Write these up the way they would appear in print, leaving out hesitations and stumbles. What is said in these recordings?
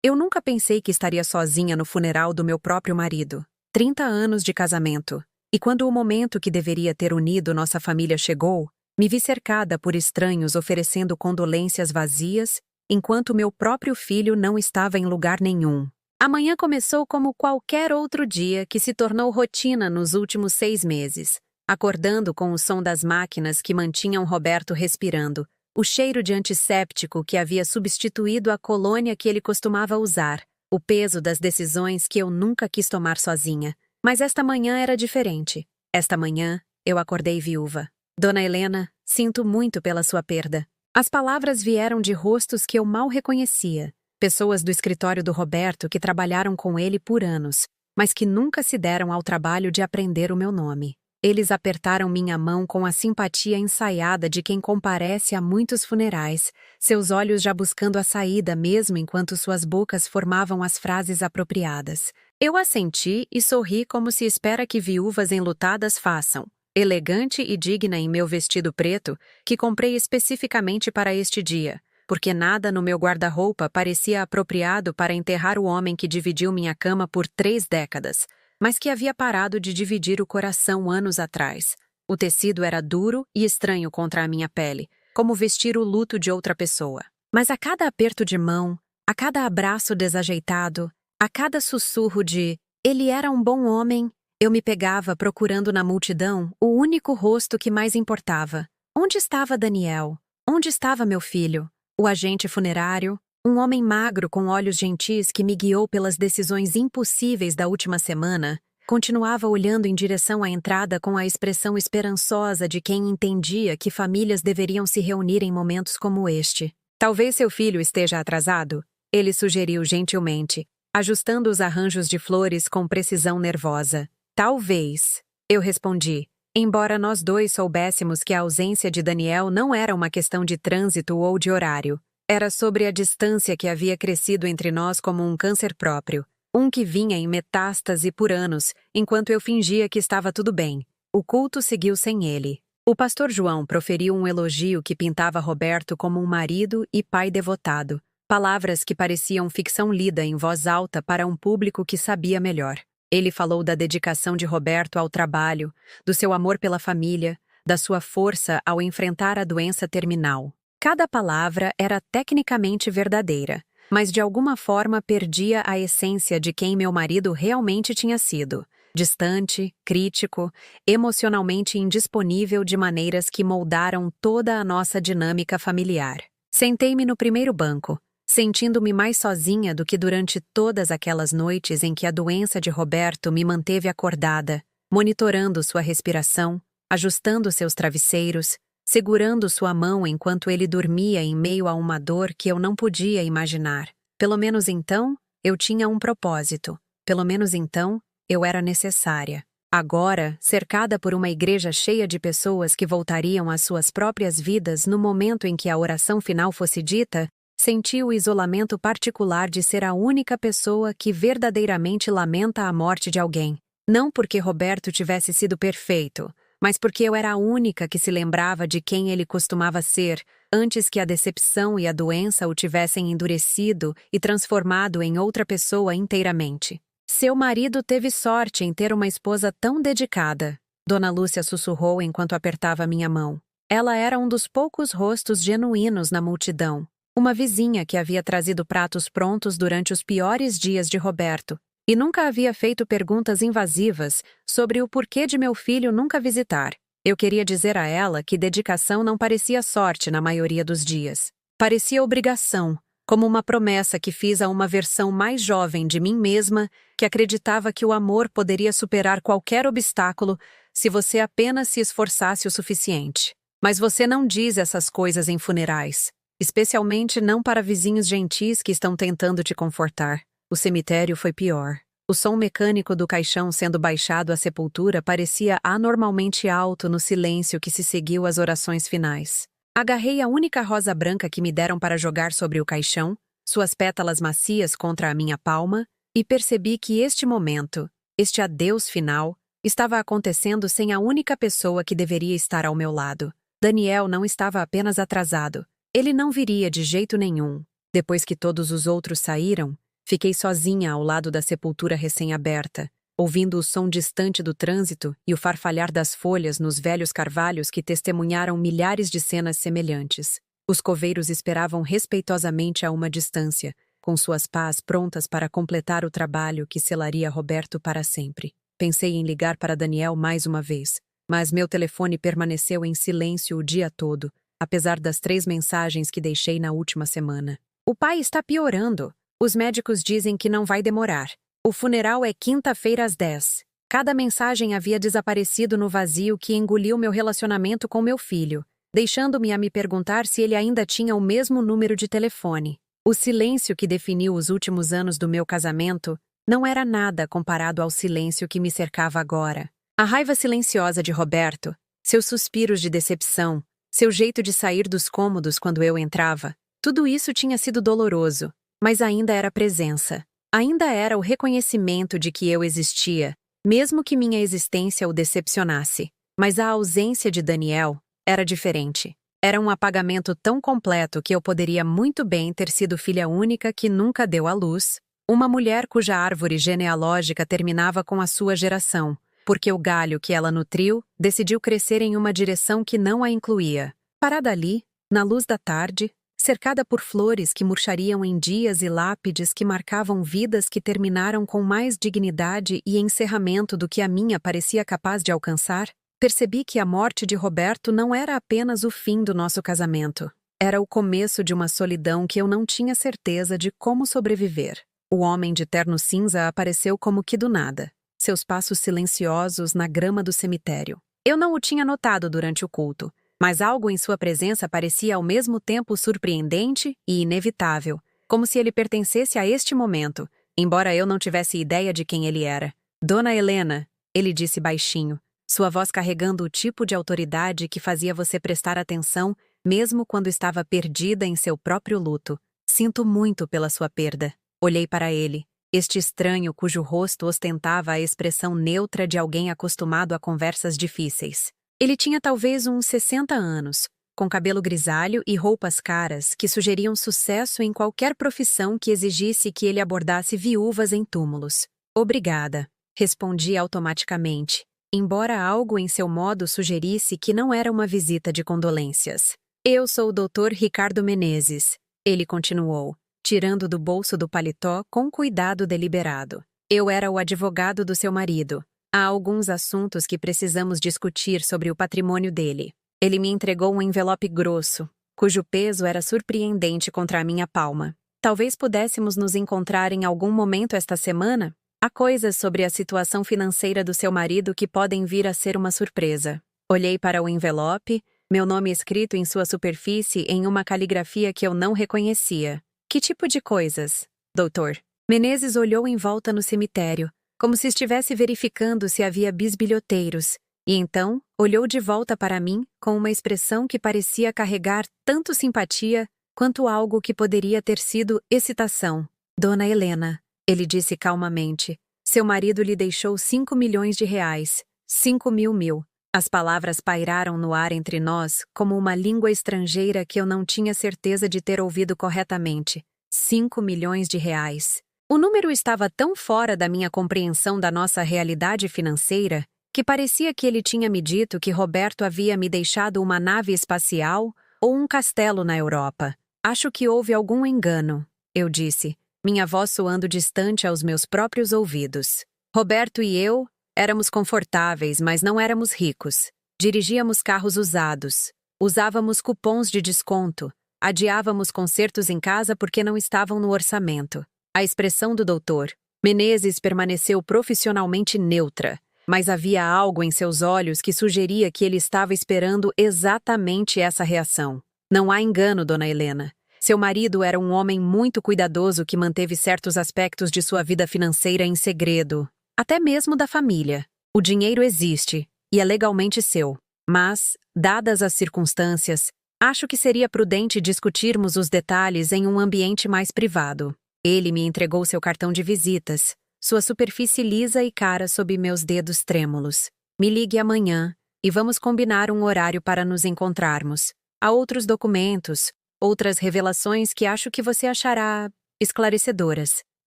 Eu nunca pensei que estaria sozinha no funeral do meu próprio marido. 30 anos de casamento. E quando o momento que deveria ter unido nossa família chegou, me vi cercada por estranhos oferecendo condolências vazias, enquanto meu próprio filho não estava em lugar nenhum. A manhã começou como qualquer outro dia que se tornou rotina nos últimos 6 meses, acordando com o som das máquinas que mantinham Roberto respirando, o cheiro de antisséptico que havia substituído a colônia que ele costumava usar, o peso das decisões que eu nunca quis tomar sozinha. Mas esta manhã era diferente. Esta manhã, eu acordei viúva. Dona Helena, sinto muito pela sua perda. As palavras vieram de rostos que eu mal reconhecia. Pessoas do escritório do Roberto que trabalharam com ele por anos, mas que nunca se deram ao trabalho de aprender o meu nome. Eles apertaram minha mão com a simpatia ensaiada de quem comparece a muitos funerais, seus olhos já buscando a saída mesmo enquanto suas bocas formavam as frases apropriadas. Eu assenti e sorri como se espera que viúvas enlutadas façam, elegante e digna em meu vestido preto, que comprei especificamente para este dia, porque nada no meu guarda-roupa parecia apropriado para enterrar o homem que dividiu minha cama por 3 décadas, mas que havia parado de dividir o coração anos atrás. O tecido era duro e estranho contra a minha pele, como vestir o luto de outra pessoa. Mas a cada aperto de mão, a cada abraço desajeitado, a cada sussurro de "ele era um bom homem", eu me pegava procurando na multidão o único rosto que mais importava. Onde estava Daniel? Onde estava meu filho? O agente funerário? Um homem magro com olhos gentis que me guiou pelas decisões impossíveis da última semana, continuava olhando em direção à entrada com a expressão esperançosa de quem entendia que famílias deveriam se reunir em momentos como este. "Talvez seu filho esteja atrasado?" ele sugeriu gentilmente, ajustando os arranjos de flores com precisão nervosa. "Talvez", eu respondi, embora nós dois soubéssemos que a ausência de Daniel não era uma questão de trânsito ou de horário. Era sobre a distância que havia crescido entre nós como um câncer próprio, um que vinha em metástase por anos, enquanto eu fingia que estava tudo bem. O culto seguiu sem ele. O pastor João proferiu um elogio que pintava Roberto como um marido e pai devotado, palavras que pareciam ficção lida em voz alta para um público que sabia melhor. Ele falou da dedicação de Roberto ao trabalho, do seu amor pela família, da sua força ao enfrentar a doença terminal. Cada palavra era tecnicamente verdadeira, mas de alguma forma perdia a essência de quem meu marido realmente tinha sido. Distante, crítico, emocionalmente indisponível de maneiras que moldaram toda a nossa dinâmica familiar. Sentei-me no primeiro banco, sentindo-me mais sozinha do que durante todas aquelas noites em que a doença de Roberto me manteve acordada, monitorando sua respiração, ajustando seus travesseiros, segurando sua mão enquanto ele dormia em meio a uma dor que eu não podia imaginar. Pelo menos então, eu tinha um propósito. Pelo menos então, eu era necessária. Agora, cercada por uma igreja cheia de pessoas que voltariam às suas próprias vidas no momento em que a oração final fosse dita, senti o isolamento particular de ser a única pessoa que verdadeiramente lamenta a morte de alguém. Não porque Roberto tivesse sido perfeito, mas porque eu era a única que se lembrava de quem ele costumava ser, antes que a decepção e a doença o tivessem endurecido e transformado em outra pessoa inteiramente. Seu marido teve sorte em ter uma esposa tão dedicada, Dona Lúcia sussurrou enquanto apertava minha mão. Ela era um dos poucos rostos genuínos na multidão. Uma vizinha que havia trazido pratos prontos durante os piores dias de Roberto, e nunca havia feito perguntas invasivas sobre o porquê de meu filho nunca visitar. Eu queria dizer a ela que dedicação não parecia sorte na maioria dos dias. Parecia obrigação, como uma promessa que fiz a uma versão mais jovem de mim mesma que acreditava que o amor poderia superar qualquer obstáculo se você apenas se esforçasse o suficiente. Mas você não diz essas coisas em funerais, especialmente não para vizinhos gentis que estão tentando te confortar. O cemitério foi pior. O som mecânico do caixão sendo baixado à sepultura parecia anormalmente alto no silêncio que se seguiu às orações finais. Agarrei a única rosa branca que me deram para jogar sobre o caixão, suas pétalas macias contra a minha palma, e percebi que este momento, este adeus final, estava acontecendo sem a única pessoa que deveria estar ao meu lado. Daniel não estava apenas atrasado. Ele não viria de jeito nenhum. Depois que todos os outros saíram, Fiquei sozinha ao lado da sepultura recém-aberta, ouvindo o som distante do trânsito e o farfalhar das folhas nos velhos carvalhos que testemunharam milhares de cenas semelhantes. Os coveiros esperavam respeitosamente a uma distância, com suas pás prontas para completar o trabalho que selaria Roberto para sempre. Pensei em ligar para Daniel mais uma vez, mas meu telefone permaneceu em silêncio o dia todo, apesar das 3 mensagens que deixei na última semana. O pai está piorando. Os médicos dizem que não vai demorar. O funeral é quinta-feira às 10. Cada mensagem havia desaparecido no vazio que engoliu meu relacionamento com meu filho, deixando-me a me perguntar se ele ainda tinha o mesmo número de telefone. O silêncio que definiu os últimos anos do meu casamento não era nada comparado ao silêncio que me cercava agora. A raiva silenciosa de Roberto, seus suspiros de decepção, seu jeito de sair dos cômodos quando eu entrava, tudo isso tinha sido doloroso, mas ainda era presença. Ainda era o reconhecimento de que eu existia, mesmo que minha existência o decepcionasse. Mas a ausência de Daniel era diferente. Era um apagamento tão completo que eu poderia muito bem ter sido filha única que nunca deu à luz, uma mulher cuja árvore genealógica terminava com a sua geração, porque o galho que ela nutriu decidiu crescer em uma direção que não a incluía. Parada ali, na luz da tarde, cercada por flores que murchariam em dias e lápides que marcavam vidas que terminaram com mais dignidade e encerramento do que a minha parecia capaz de alcançar, percebi que a morte de Roberto não era apenas o fim do nosso casamento. Era o começo de uma solidão que eu não tinha certeza de como sobreviver. O homem de terno cinza apareceu como que do nada, seus passos silenciosos na grama do cemitério. Eu não o tinha notado durante o culto, mas algo em sua presença parecia ao mesmo tempo surpreendente e inevitável, como se ele pertencesse a este momento, embora eu não tivesse ideia de quem ele era. Dona Helena, ele disse baixinho, sua voz carregando o tipo de autoridade que fazia você prestar atenção mesmo quando estava perdida em seu próprio luto. Sinto muito pela sua perda. Olhei para ele, este estranho cujo rosto ostentava a expressão neutra de alguém acostumado a conversas difíceis. Ele tinha talvez uns 60 anos, com cabelo grisalho e roupas caras que sugeriam sucesso em qualquer profissão que exigisse que ele abordasse viúvas em túmulos. Obrigada, respondi automaticamente, embora algo em seu modo sugerisse que não era uma visita de condolências. Eu sou o Dr. Ricardo Menezes, ele continuou, tirando do bolso do paletó com cuidado deliberado. Eu era o advogado do seu marido. Há alguns assuntos que precisamos discutir sobre o patrimônio dele. Ele me entregou um envelope grosso, cujo peso era surpreendente contra a minha palma. Talvez pudéssemos nos encontrar em algum momento esta semana? Há coisas sobre a situação financeira do seu marido que podem vir a ser uma surpresa. Olhei para o envelope, meu nome escrito em sua superfície em uma caligrafia que eu não reconhecia. Que tipo de coisas, doutor? Menezes olhou em volta no cemitério, como se estivesse verificando se havia bisbilhoteiros, e então olhou de volta para mim com uma expressão que parecia carregar tanto simpatia quanto algo que poderia ter sido excitação. Dona Helena, ele disse calmamente, seu marido lhe deixou 5 milhões de reais. 5.000. As palavras pairaram no ar entre nós como uma língua estrangeira que eu não tinha certeza de ter ouvido corretamente. 5 milhões de reais. O número estava tão fora da minha compreensão da nossa realidade financeira que parecia que ele tinha me dito que Roberto havia me deixado uma nave espacial ou um castelo na Europa. Acho que houve algum engano, eu disse, minha voz soando distante aos meus próprios ouvidos. Roberto e eu éramos confortáveis, mas não éramos ricos. Dirigíamos carros usados. Usávamos cupons de desconto. Adiávamos concertos em casa porque não estavam no orçamento. A expressão do doutor Menezes permaneceu profissionalmente neutra, mas havia algo em seus olhos que sugeria que ele estava esperando exatamente essa reação. Não há engano, dona Helena. Seu marido era um homem muito cuidadoso que manteve certos aspectos de sua vida financeira em segredo, até mesmo da família. O dinheiro existe, e é legalmente seu. Mas, dadas as circunstâncias, acho que seria prudente discutirmos os detalhes em um ambiente mais privado. Ele me entregou seu cartão de visitas, sua superfície lisa e cara sob meus dedos trêmulos. Me ligue amanhã, e vamos combinar um horário para nos encontrarmos. Há outros documentos, outras revelações que acho que você achará esclarecedoras.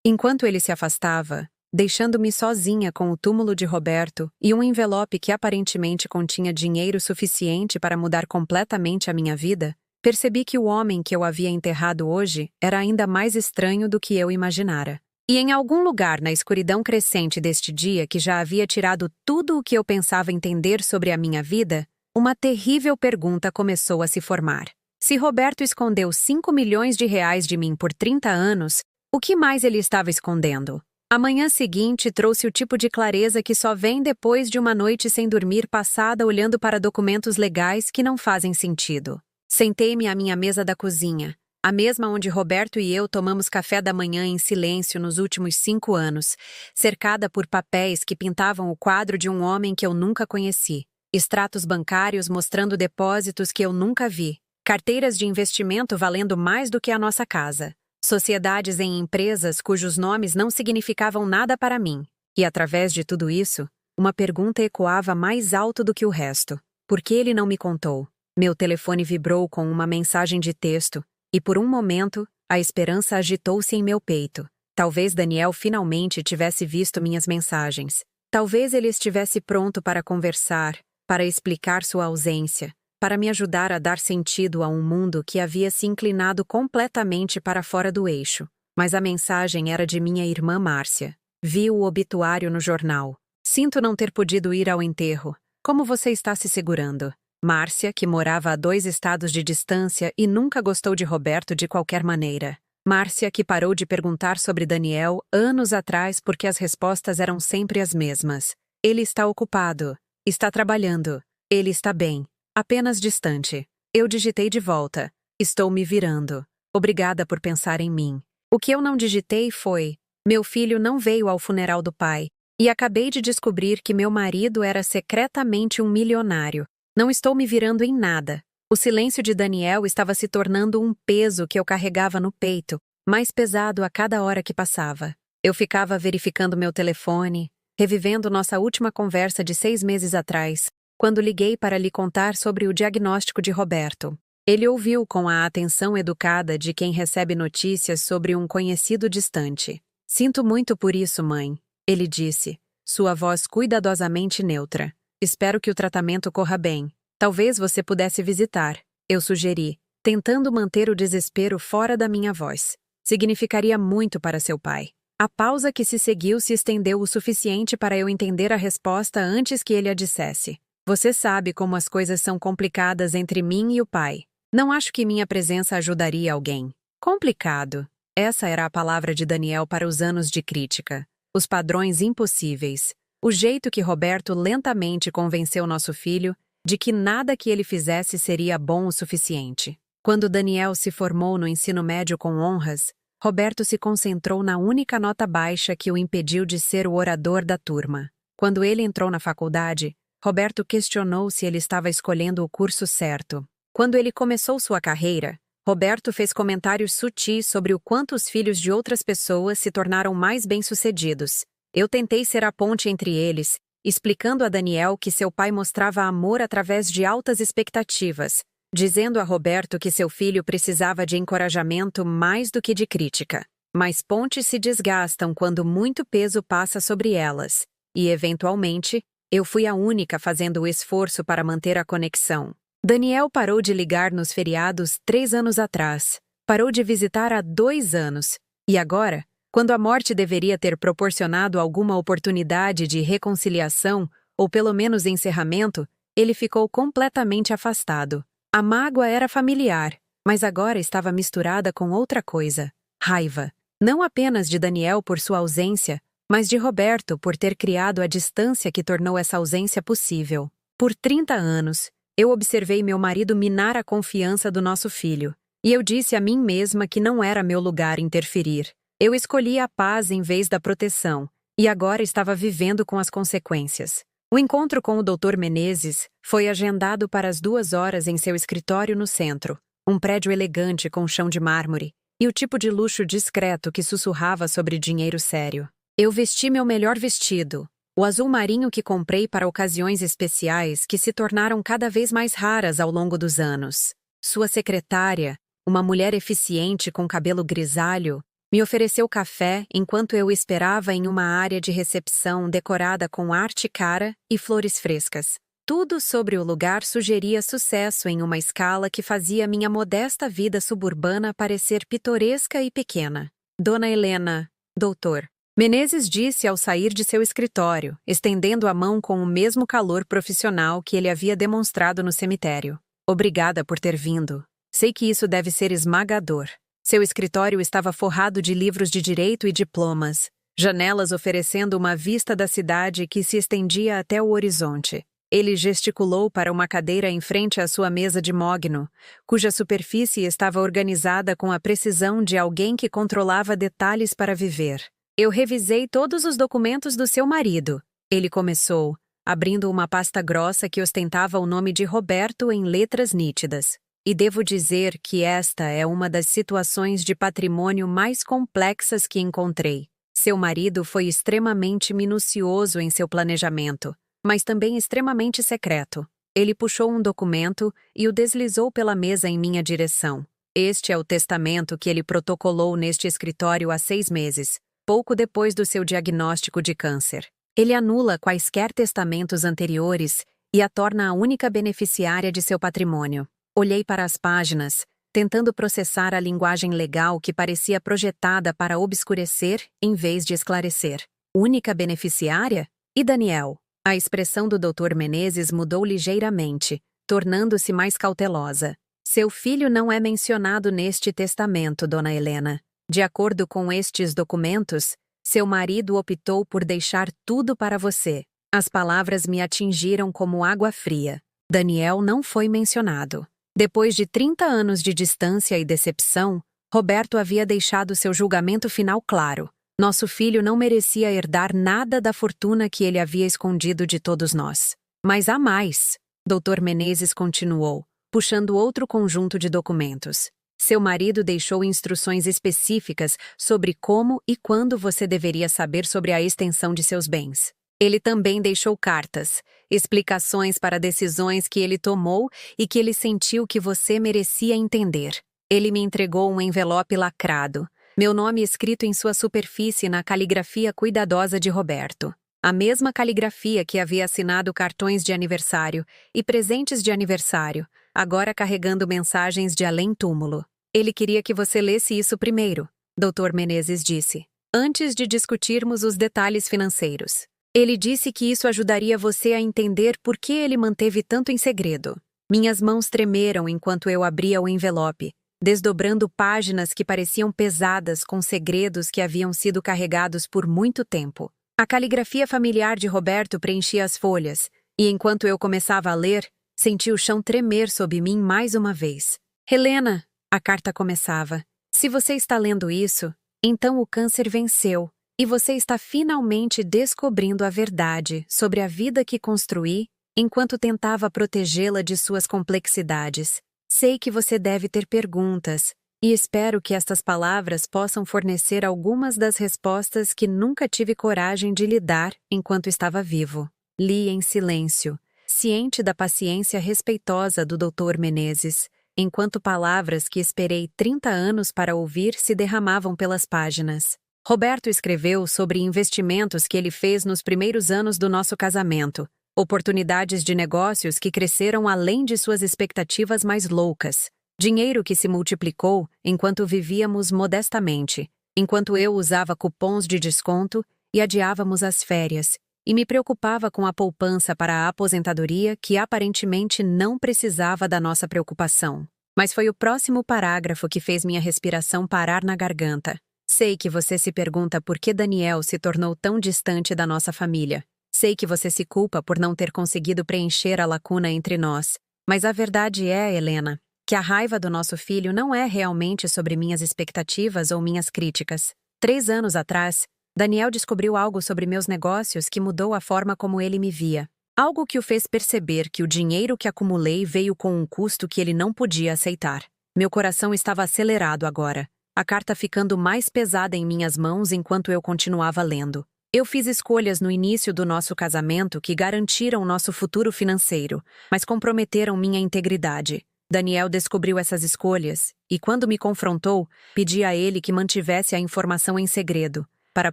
Enquanto ele se afastava, deixando-me sozinha com o túmulo de Roberto e um envelope que aparentemente continha dinheiro suficiente para mudar completamente a minha vida, percebi que o homem que eu havia enterrado hoje era ainda mais estranho do que eu imaginara. E em algum lugar na escuridão crescente deste dia que já havia tirado tudo o que eu pensava entender sobre a minha vida, uma terrível pergunta começou a se formar. Se Roberto escondeu 5 milhões de reais de mim por 30 anos, o que mais ele estava escondendo? A manhã seguinte trouxe o tipo de clareza que só vem depois de uma noite sem dormir passada olhando para documentos legais que não fazem sentido. Sentei-me à minha mesa da cozinha, a mesma onde Roberto e eu tomamos café da manhã em silêncio nos últimos 5 anos, cercada por papéis que pintavam o quadro de um homem que eu nunca conheci, extratos bancários mostrando depósitos que eu nunca vi, carteiras de investimento valendo mais do que a nossa casa, sociedades em empresas cujos nomes não significavam nada para mim. E através de tudo isso, uma pergunta ecoava mais alto do que o resto. Por que ele não me contou? Meu telefone vibrou com uma mensagem de texto, e por um momento, a esperança agitou-se em meu peito. Talvez Daniel finalmente tivesse visto minhas mensagens. Talvez ele estivesse pronto para conversar, para explicar sua ausência, para me ajudar a dar sentido a um mundo que havia se inclinado completamente para fora do eixo. Mas a mensagem era de minha irmã Márcia. Vi o obituário no jornal. Sinto não ter podido ir ao enterro. Como você está se segurando? Márcia, que morava a 2 estados de distância e nunca gostou de Roberto de qualquer maneira. Márcia, que parou de perguntar sobre Daniel anos atrás porque as respostas eram sempre as mesmas. Ele está ocupado. Está trabalhando. Ele está bem. Apenas distante. Eu digitei de volta. Estou me virando. Obrigada por pensar em mim. O que eu não digitei foi: meu filho não veio ao funeral do pai. E acabei de descobrir que meu marido era secretamente um milionário. Não estou me virando em nada. O silêncio de Daniel estava se tornando um peso que eu carregava no peito, mais pesado a cada hora que passava. Eu ficava verificando meu telefone, revivendo nossa última conversa de 6 meses atrás, quando liguei para lhe contar sobre o diagnóstico de Roberto. Ele ouviu com a atenção educada de quem recebe notícias sobre um conhecido distante. Sinto muito por isso, mãe, ele disse, sua voz cuidadosamente neutra. Espero que o tratamento corra bem. Talvez você pudesse visitar, eu sugeri, tentando manter o desespero fora da minha voz. Significaria muito para seu pai. A pausa que se seguiu se estendeu o suficiente para eu entender a resposta antes que ele a dissesse. Você sabe como as coisas são complicadas entre mim e o pai. Não acho que minha presença ajudaria alguém. Complicado. Essa era a palavra de Daniel para os anos de crítica. Os padrões impossíveis. O jeito que Roberto lentamente convenceu nosso filho de que nada que ele fizesse seria bom o suficiente. Quando Daniel se formou no ensino médio com honras, Roberto se concentrou na única nota baixa que o impediu de ser o orador da turma. Quando ele entrou na faculdade, Roberto questionou se ele estava escolhendo o curso certo. Quando ele começou sua carreira, Roberto fez comentários sutis sobre o quanto os filhos de outras pessoas se tornaram mais bem-sucedidos. Eu tentei ser a ponte entre eles, explicando a Daniel que seu pai mostrava amor através de altas expectativas, dizendo a Roberto que seu filho precisava de encorajamento mais do que de crítica. Mas pontes se desgastam quando muito peso passa sobre elas, e, eventualmente, eu fui a única fazendo o esforço para manter a conexão. Daniel parou de ligar nos feriados 3 anos atrás, parou de visitar há 2 anos, e agora, quando a morte deveria ter proporcionado alguma oportunidade de reconciliação, ou pelo menos encerramento, ele ficou completamente afastado. A mágoa era familiar, mas agora estava misturada com outra coisa: raiva. Não apenas de Daniel por sua ausência, mas de Roberto por ter criado a distância que tornou essa ausência possível. Por 30 anos, eu observei meu marido minar a confiança do nosso filho, e eu disse a mim mesma que não era meu lugar interferir. Eu escolhi a paz em vez da proteção, e agora estava vivendo com as consequências. O encontro com o Dr. Menezes foi agendado para as 2 horas em seu escritório no centro, um prédio elegante com chão de mármore, e o tipo de luxo discreto que sussurrava sobre dinheiro sério. Eu vesti meu melhor vestido, o azul marinho que comprei para ocasiões especiais que se tornaram cada vez mais raras ao longo dos anos. Sua secretária, uma mulher eficiente com cabelo grisalho, Me ofereceu café enquanto eu esperava em uma área de recepção decorada com arte cara e flores frescas. Tudo sobre o lugar sugeria sucesso em uma escala que fazia minha modesta vida suburbana parecer pitoresca e pequena. Dona Helena, doutor. Menezes disse ao sair de seu escritório, estendendo a mão com o mesmo calor profissional que ele havia demonstrado no cemitério. Obrigada por ter vindo. Sei que isso deve ser esmagador. Seu escritório estava forrado de livros de direito e diplomas, janelas oferecendo uma vista da cidade que se estendia até o horizonte. Ele gesticulou para uma cadeira em frente à sua mesa de mogno, cuja superfície estava organizada com a precisão de alguém que controlava detalhes para viver. Eu revisei todos os documentos do seu marido. Ele começou, abrindo uma pasta grossa que ostentava o nome de Roberto em letras nítidas. E devo dizer que esta é uma das situações de patrimônio mais complexas que encontrei. Seu marido foi extremamente minucioso em seu planejamento, mas também extremamente secreto. Ele puxou um documento e o deslizou pela mesa em minha direção. Este é o testamento que ele protocolou neste escritório há 6 meses, pouco depois do seu diagnóstico de câncer. Ele anula quaisquer testamentos anteriores e a torna a única beneficiária de seu patrimônio. Olhei para as páginas, tentando processar a linguagem legal que parecia projetada para obscurecer em vez de esclarecer. Única beneficiária? E Daniel? A expressão do Dr. Menezes mudou ligeiramente, tornando-se mais cautelosa. Seu filho não é mencionado neste testamento, Dona Helena. De acordo com estes documentos, seu marido optou por deixar tudo para você. As palavras me atingiram como água fria. Daniel não foi mencionado. Depois de 30 anos de distância e decepção, Roberto havia deixado seu julgamento final claro. Nosso filho não merecia herdar nada da fortuna que ele havia escondido de todos nós. Mas há mais, Dr. Menezes continuou, puxando outro conjunto de documentos. Seu marido deixou instruções específicas sobre como e quando você deveria saber sobre a extensão de seus bens. Ele também deixou cartas, explicações para decisões que ele tomou e que ele sentiu que você merecia entender. Ele me entregou um envelope lacrado, meu nome escrito em sua superfície na caligrafia cuidadosa de Roberto. A mesma caligrafia que havia assinado cartões de aniversário e presentes de aniversário, agora carregando mensagens de além-túmulo. Ele queria que você lesse isso primeiro, Dr. Menezes disse, antes de discutirmos os detalhes financeiros. Ele disse que isso ajudaria você a entender por que ele manteve tanto em segredo. Minhas mãos tremeram enquanto eu abria o envelope, desdobrando páginas que pareciam pesadas com segredos que haviam sido carregados por muito tempo. A caligrafia familiar de Roberto preenchia as folhas, e enquanto eu começava a ler, senti o chão tremer sob mim mais uma vez. Helena, a carta começava, se você está lendo isso, então o câncer venceu. E você está finalmente descobrindo a verdade sobre a vida que construí enquanto tentava protegê-la de suas complexidades. Sei que você deve ter perguntas, e espero que estas palavras possam fornecer algumas das respostas que nunca tive coragem de lhe dar enquanto estava vivo. Li em silêncio, ciente da paciência respeitosa do Dr. Menezes, enquanto palavras que esperei 30 anos para ouvir se derramavam pelas páginas. Roberto escreveu sobre investimentos que ele fez nos primeiros anos do nosso casamento, oportunidades de negócios que cresceram além de suas expectativas mais loucas, dinheiro que se multiplicou enquanto vivíamos modestamente, enquanto eu usava cupons de desconto e adiávamos as férias, e me preocupava com a poupança para a aposentadoria que aparentemente não precisava da nossa preocupação. Mas foi o próximo parágrafo que fez minha respiração parar na garganta. Sei que você se pergunta por que Daniel se tornou tão distante da nossa família. Sei que você se culpa por não ter conseguido preencher a lacuna entre nós. Mas a verdade é, Helena, que a raiva do nosso filho não é realmente sobre minhas expectativas ou minhas críticas. 3 anos atrás, Daniel descobriu algo sobre meus negócios que mudou a forma como ele me via. Algo que o fez perceber que o dinheiro que acumulei veio com um custo que ele não podia aceitar. Meu coração estava acelerado agora, a carta ficando mais pesada em minhas mãos enquanto eu continuava lendo. Eu fiz escolhas no início do nosso casamento que garantiram nosso futuro financeiro, mas comprometeram minha integridade. Daniel descobriu essas escolhas e, quando me confrontou, pedi a ele que mantivesse a informação em segredo, para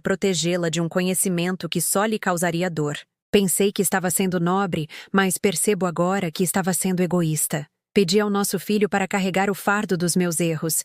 protegê-la de um conhecimento que só lhe causaria dor. Pensei que estava sendo nobre, mas percebo agora que estava sendo egoísta. Pedi ao nosso filho para carregar o fardo dos meus erros,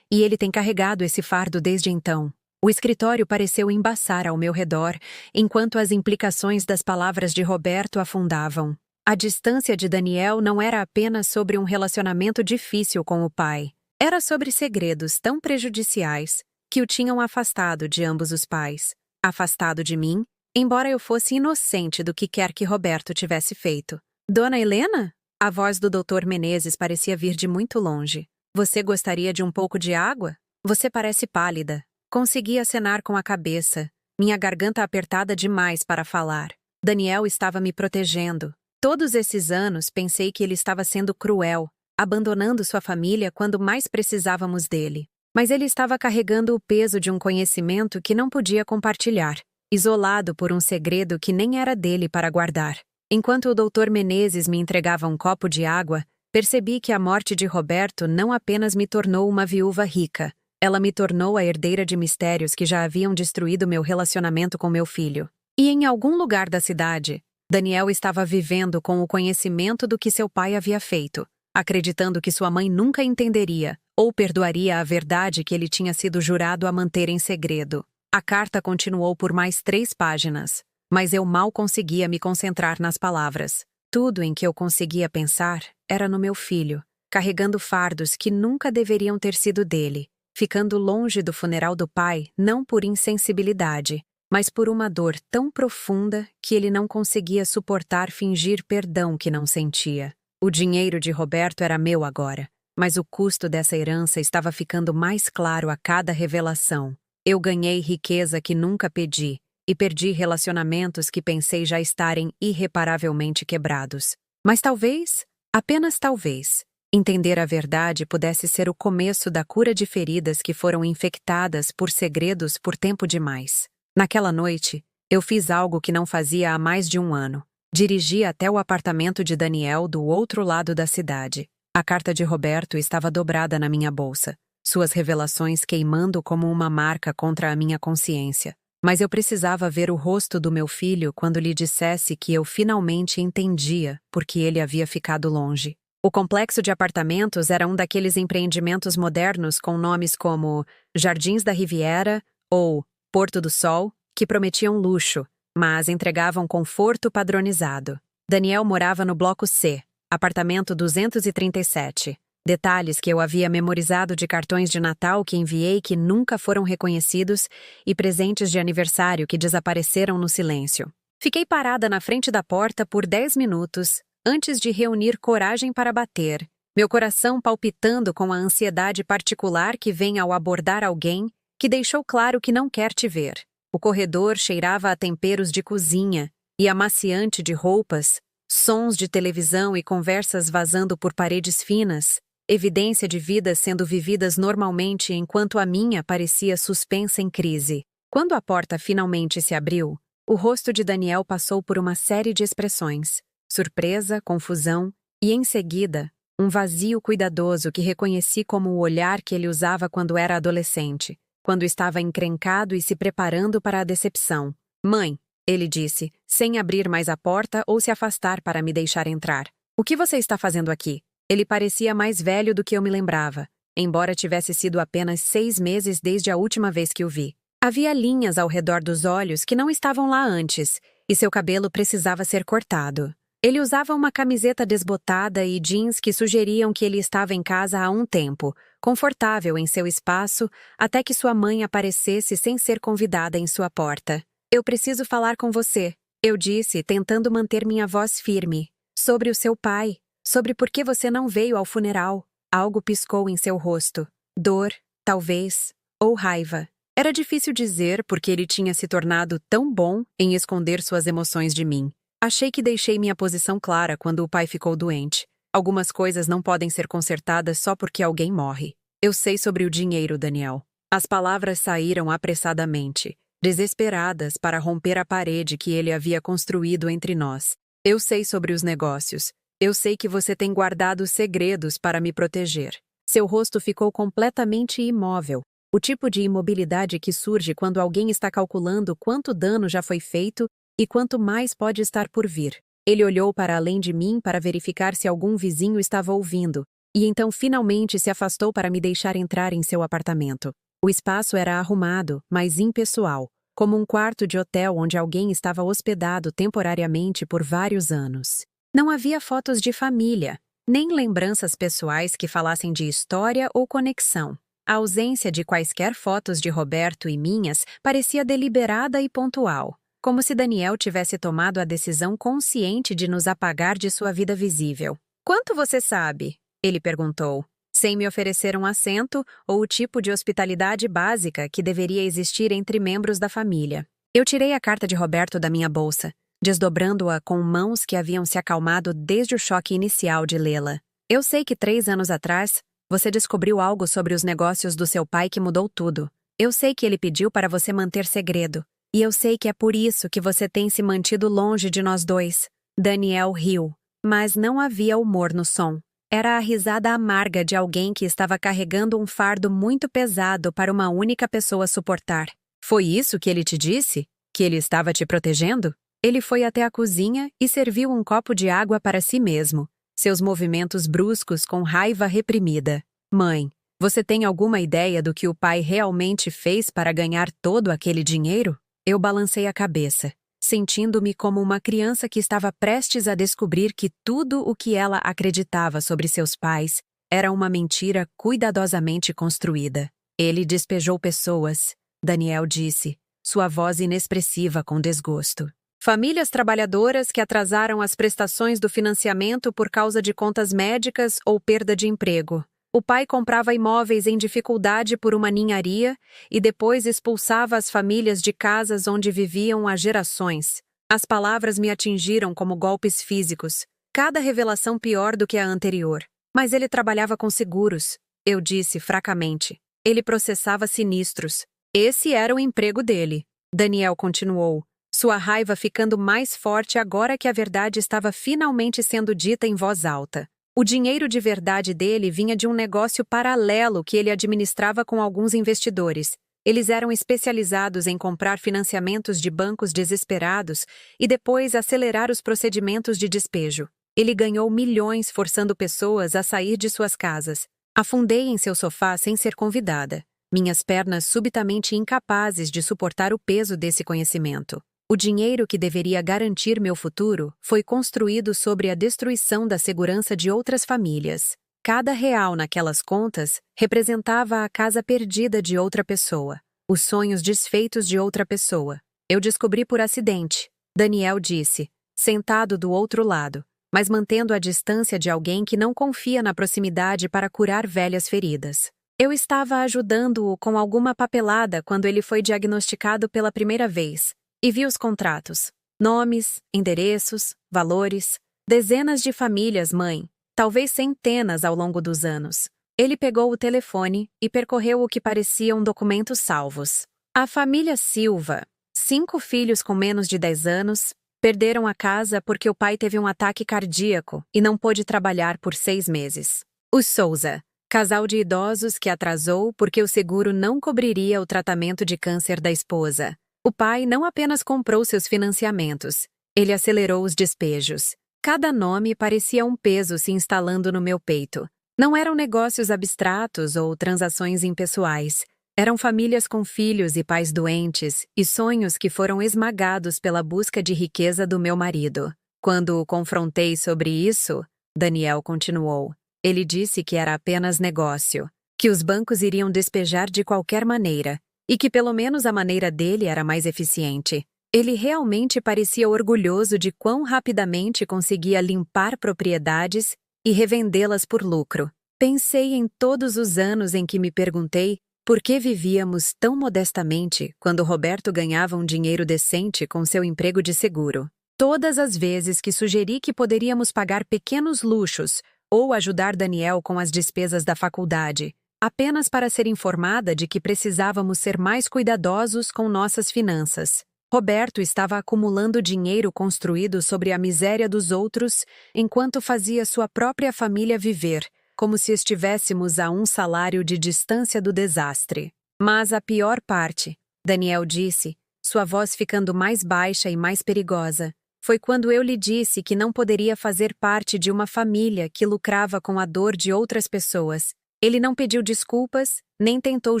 e ele tem carregado esse fardo desde então. O escritório pareceu embaçar ao meu redor, enquanto as implicações das palavras de Roberto afundavam. A distância de Daniel não era apenas sobre um relacionamento difícil com o pai. Era sobre segredos tão prejudiciais que o tinham afastado de ambos os pais. Afastado de mim, embora eu fosse inocente do que quer que Roberto tivesse feito. Dona Helena? A voz do Dr. Menezes parecia vir de muito longe. Você gostaria de um pouco de água? Você parece pálida. Consegui acenar com a cabeça, minha garganta apertada demais para falar. Daniel estava me protegendo. Todos esses anos pensei que ele estava sendo cruel, abandonando sua família quando mais precisávamos dele. Mas ele estava carregando o peso de um conhecimento que não podia compartilhar, isolado por um segredo que nem era dele para guardar. Enquanto o Dr. Menezes me entregava um copo de água, percebi que a morte de Roberto não apenas me tornou uma viúva rica, ela me tornou a herdeira de mistérios que já haviam destruído meu relacionamento com meu filho. E em algum lugar da cidade, Daniel estava vivendo com o conhecimento do que seu pai havia feito, acreditando que sua mãe nunca entenderia ou perdoaria a verdade que ele tinha sido jurado a manter em segredo. A carta continuou por mais 3 páginas, mas eu mal conseguia me concentrar nas palavras. Tudo em que eu conseguia pensar era no meu filho, carregando fardos que nunca deveriam ter sido dele, ficando longe do funeral do pai não por insensibilidade, mas por uma dor tão profunda que ele não conseguia suportar fingir perdão que não sentia. O dinheiro de Roberto era meu agora, mas o custo dessa herança estava ficando mais claro a cada revelação. Eu ganhei riqueza que nunca pedi e perdi relacionamentos que pensei já estarem irreparavelmente quebrados. Mas talvez, apenas talvez, entender a verdade pudesse ser o começo da cura de feridas que foram infectadas por segredos por tempo demais. Naquela noite, eu fiz algo que não fazia há mais de 1 ano. Dirigi até o apartamento de Daniel do outro lado da cidade. A carta de Roberto estava dobrada na minha bolsa, suas revelações queimando como uma marca contra a minha consciência. Mas eu precisava ver o rosto do meu filho quando lhe dissesse que eu finalmente entendia por que ele havia ficado longe. O complexo de apartamentos era um daqueles empreendimentos modernos com nomes como Jardins da Riviera ou Porto do Sol, que prometiam luxo, mas entregavam conforto padronizado. Daniel morava no bloco C, apartamento 237. Detalhes que eu havia memorizado de cartões de Natal que enviei que nunca foram reconhecidos e presentes de aniversário que desapareceram no silêncio. Fiquei parada na frente da porta por 10 minutos, antes de reunir coragem para bater, meu coração palpitando com a ansiedade particular que vem ao abordar alguém que deixou claro que não quer te ver. O corredor cheirava a temperos de cozinha e amaciante de roupas, sons de televisão e conversas vazando por paredes finas, evidência de vidas sendo vividas normalmente enquanto a minha parecia suspensa em crise. Quando a porta finalmente se abriu, o rosto de Daniel passou por uma série de expressões: surpresa, confusão e, em seguida, um vazio cuidadoso que reconheci como o olhar que ele usava quando era adolescente, quando estava encrencado e se preparando para a decepção. Mãe, ele disse, sem abrir mais a porta ou se afastar para me deixar entrar. O que você está fazendo aqui? Ele parecia mais velho do que eu me lembrava, embora tivesse sido apenas 6 meses desde a última vez que o vi. Havia linhas ao redor dos olhos que não estavam lá antes, e seu cabelo precisava ser cortado. Ele usava uma camiseta desbotada e jeans que sugeriam que ele estava em casa há um tempo, confortável em seu espaço, até que sua mãe aparecesse sem ser convidada em sua porta. Eu preciso falar com você, eu disse, tentando manter minha voz firme. Sobre o seu pai, sobre por que você não veio ao funeral. Algo piscou em seu rosto. Dor, talvez, ou raiva. Era difícil dizer porque ele tinha se tornado tão bom em esconder suas emoções de mim. Achei que deixei minha posição clara quando o pai ficou doente. Algumas coisas não podem ser consertadas só porque alguém morre. Eu sei sobre o dinheiro, Daniel. As palavras saíram apressadamente, desesperadas para romper a parede que ele havia construído entre nós. Eu sei sobre os negócios. Eu sei que você tem guardado segredos para me proteger. Seu rosto ficou completamente imóvel. O tipo de imobilidade que surge quando alguém está calculando quanto dano já foi feito e quanto mais pode estar por vir. Ele olhou para além de mim para verificar se algum vizinho estava ouvindo, e então finalmente se afastou para me deixar entrar em seu apartamento. O espaço era arrumado, mas impessoal, como um quarto de hotel onde alguém estava hospedado temporariamente por vários anos. Não havia fotos de família, nem lembranças pessoais que falassem de história ou conexão. A ausência de quaisquer fotos de Roberto e minhas parecia deliberada e pontual, como se Daniel tivesse tomado a decisão consciente de nos apagar de sua vida visível. "Quanto você sabe?" ele perguntou, sem me oferecer um assento ou o tipo de hospitalidade básica que deveria existir entre membros da família. Eu tirei a carta de Roberto da minha bolsa, desdobrando-a com mãos que haviam se acalmado desde o choque inicial de lê-la. "Eu sei que 3 anos atrás, você descobriu algo sobre os negócios do seu pai que mudou tudo. Eu sei que ele pediu para você manter segredo. E eu sei que é por isso que você tem se mantido longe de nós dois." Daniel riu, mas não havia humor no som. Era a risada amarga de alguém que estava carregando um fardo muito pesado para uma única pessoa suportar. "Foi isso que ele te disse? Que ele estava te protegendo?" Ele foi até a cozinha e serviu um copo de água para si mesmo, seus movimentos bruscos com raiva reprimida. "Mãe, você tem alguma ideia do que o pai realmente fez para ganhar todo aquele dinheiro?" Eu balancei a cabeça, sentindo-me como uma criança que estava prestes a descobrir que tudo o que ela acreditava sobre seus pais era uma mentira cuidadosamente construída. "Ele despejou pessoas", Daniel disse, sua voz inexpressiva com desgosto. "Famílias trabalhadoras que atrasaram as prestações do financiamento por causa de contas médicas ou perda de emprego. O pai comprava imóveis em dificuldade por uma ninharia e depois expulsava as famílias de casas onde viviam há gerações." As palavras me atingiram como golpes físicos, cada revelação pior do que a anterior. "Mas ele trabalhava com seguros", eu disse fracamente. "Ele processava sinistros. Esse era o emprego dele." Daniel continuou, sua raiva ficando mais forte agora que a verdade estava finalmente sendo dita em voz alta. O dinheiro de verdade dele vinha de um negócio paralelo que ele administrava com alguns investidores. Eles eram especializados em comprar financiamentos de bancos desesperados e depois acelerar os procedimentos de despejo. Ele ganhou milhões forçando pessoas a sair de suas casas. Afundei em seu sofá sem ser convidada, minhas pernas subitamente incapazes de suportar o peso desse conhecimento. O dinheiro que deveria garantir meu futuro foi construído sobre a destruição da segurança de outras famílias. Cada real naquelas contas representava a casa perdida de outra pessoa, os sonhos desfeitos de outra pessoa. Eu descobri por acidente, Daniel disse, sentado do outro lado, mas mantendo a distância de alguém que não confia na proximidade para curar velhas feridas. Eu estava ajudando-o com alguma papelada quando ele foi diagnosticado pela primeira vez. E vi os contratos, nomes, endereços, valores, dezenas de famílias, mãe, talvez centenas ao longo dos anos. Ele pegou o telefone e percorreu o que pareciam documentos salvos. A família Silva, 5 filhos com menos de 10 anos, perderam a casa porque o pai teve um ataque cardíaco e não pôde trabalhar por 6 meses. Os Souza, casal de idosos que atrasou porque o seguro não cobriria o tratamento de câncer da esposa. O pai não apenas comprou seus financiamentos, ele acelerou os despejos. Cada nome parecia um peso se instalando no meu peito. Não eram negócios abstratos ou transações impessoais. Eram famílias com filhos e pais doentes e sonhos que foram esmagados pela busca de riqueza do meu marido. Quando o confrontei sobre isso, Daniel continuou. Ele disse que era apenas negócio, que os bancos iriam despejar de qualquer maneira, e que pelo menos a maneira dele era mais eficiente. Ele realmente parecia orgulhoso de quão rapidamente conseguia limpar propriedades e revendê-las por lucro. Pensei em todos os anos em que me perguntei por que vivíamos tão modestamente quando Roberto ganhava um dinheiro decente com seu emprego de seguro. Todas as vezes que sugeri que poderíamos pagar pequenos luxos ou ajudar Daniel com as despesas da faculdade, apenas para ser informada de que precisávamos ser mais cuidadosos com nossas finanças. Roberto estava acumulando dinheiro construído sobre a miséria dos outros, enquanto fazia sua própria família viver, como se estivéssemos a um salário de distância do desastre. Mas a pior parte, Daniel disse, sua voz ficando mais baixa e mais perigosa, foi quando eu lhe disse que não poderia fazer parte de uma família que lucrava com a dor de outras pessoas. Ele não pediu desculpas, nem tentou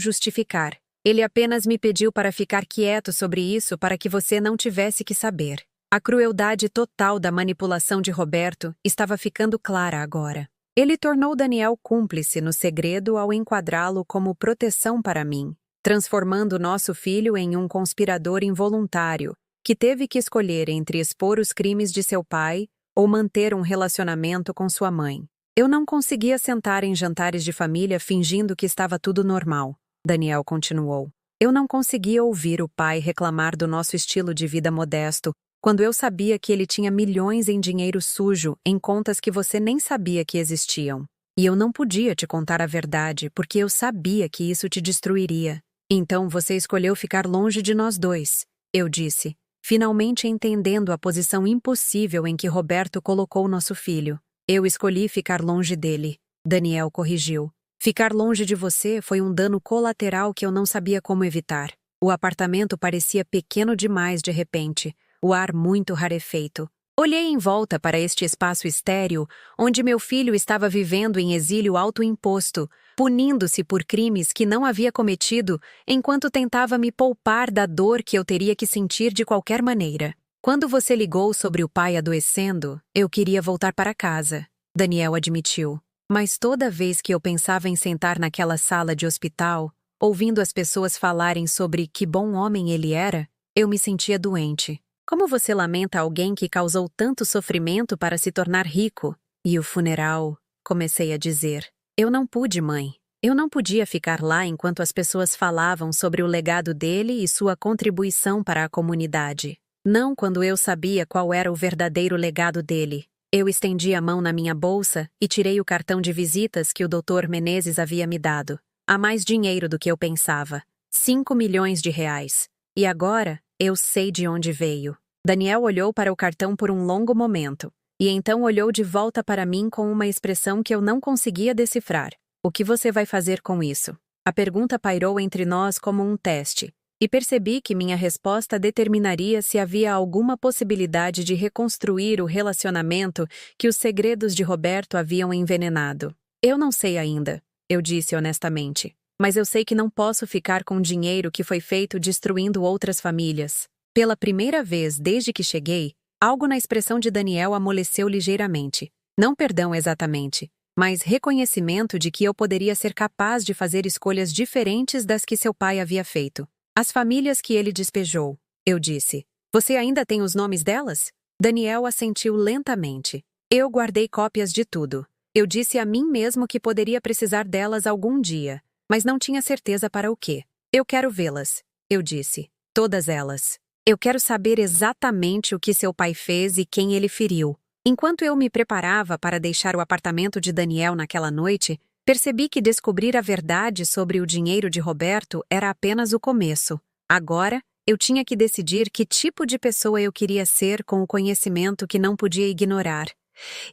justificar. Ele apenas me pediu para ficar quieto sobre isso para que você não tivesse que saber. A crueldade total da manipulação de Roberto estava ficando clara agora. Ele tornou Daniel cúmplice no segredo ao enquadrá-lo como proteção para mim, transformando nosso filho em um conspirador involuntário, que teve que escolher entre expor os crimes de seu pai ou manter um relacionamento com sua mãe. Eu não conseguia sentar em jantares de família fingindo que estava tudo normal. Daniel continuou. Eu não conseguia ouvir o pai reclamar do nosso estilo de vida modesto, quando eu sabia que ele tinha milhões em dinheiro sujo em contas que você nem sabia que existiam. E eu não podia te contar a verdade, porque eu sabia que isso te destruiria. Então você escolheu ficar longe de nós dois, eu disse, finalmente entendendo a posição impossível em que Roberto colocou nosso filho. Eu escolhi ficar longe dele, Daniel corrigiu. Ficar longe de você foi um dano colateral que eu não sabia como evitar. O apartamento parecia pequeno demais de repente, o ar muito rarefeito. Olhei em volta para este espaço estéril, onde meu filho estava vivendo em exílio autoimposto, punindo-se por crimes que não havia cometido, enquanto tentava me poupar da dor que eu teria que sentir de qualquer maneira. Quando você ligou sobre o pai adoecendo, eu queria voltar para casa, Daniel admitiu. Mas toda vez que eu pensava em sentar naquela sala de hospital, ouvindo as pessoas falarem sobre que bom homem ele era, eu me sentia doente. Como você lamenta alguém que causou tanto sofrimento para se tornar rico? E o funeral, comecei a dizer. Eu não pude, mãe. Eu não podia ficar lá enquanto as pessoas falavam sobre o legado dele e sua contribuição para a comunidade. Não quando eu sabia qual era o verdadeiro legado dele. Eu estendi a mão na minha bolsa e tirei o cartão de visitas que o Dr. Menezes havia me dado. Há mais dinheiro do que eu pensava. 5 milhões de reais. E agora, eu sei de onde veio. Daniel olhou para o cartão por um longo momento, e então olhou de volta para mim com uma expressão que eu não conseguia decifrar. O que você vai fazer com isso? A pergunta pairou entre nós como um teste. E percebi que minha resposta determinaria se havia alguma possibilidade de reconstruir o relacionamento que os segredos de Roberto haviam envenenado. Eu não sei ainda, eu disse honestamente. Mas eu sei que não posso ficar com dinheiro que foi feito destruindo outras famílias. Pela primeira vez desde que cheguei, algo na expressão de Daniel amoleceu ligeiramente. Não perdão exatamente, mas reconhecimento de que eu poderia ser capaz de fazer escolhas diferentes das que seu pai havia feito. As famílias que ele despejou, eu disse. Você ainda tem os nomes delas? Daniel assentiu lentamente. Eu guardei cópias de tudo. Eu disse a mim mesmo que poderia precisar delas algum dia, mas não tinha certeza para o quê. Eu quero vê-las, eu disse. Todas elas. Eu quero saber exatamente o que seu pai fez e quem ele feriu. Enquanto eu me preparava para deixar o apartamento de Daniel naquela noite, percebi que descobrir a verdade sobre o dinheiro de Roberto era apenas o começo. Agora, eu tinha que decidir que tipo de pessoa eu queria ser com o conhecimento que não podia ignorar.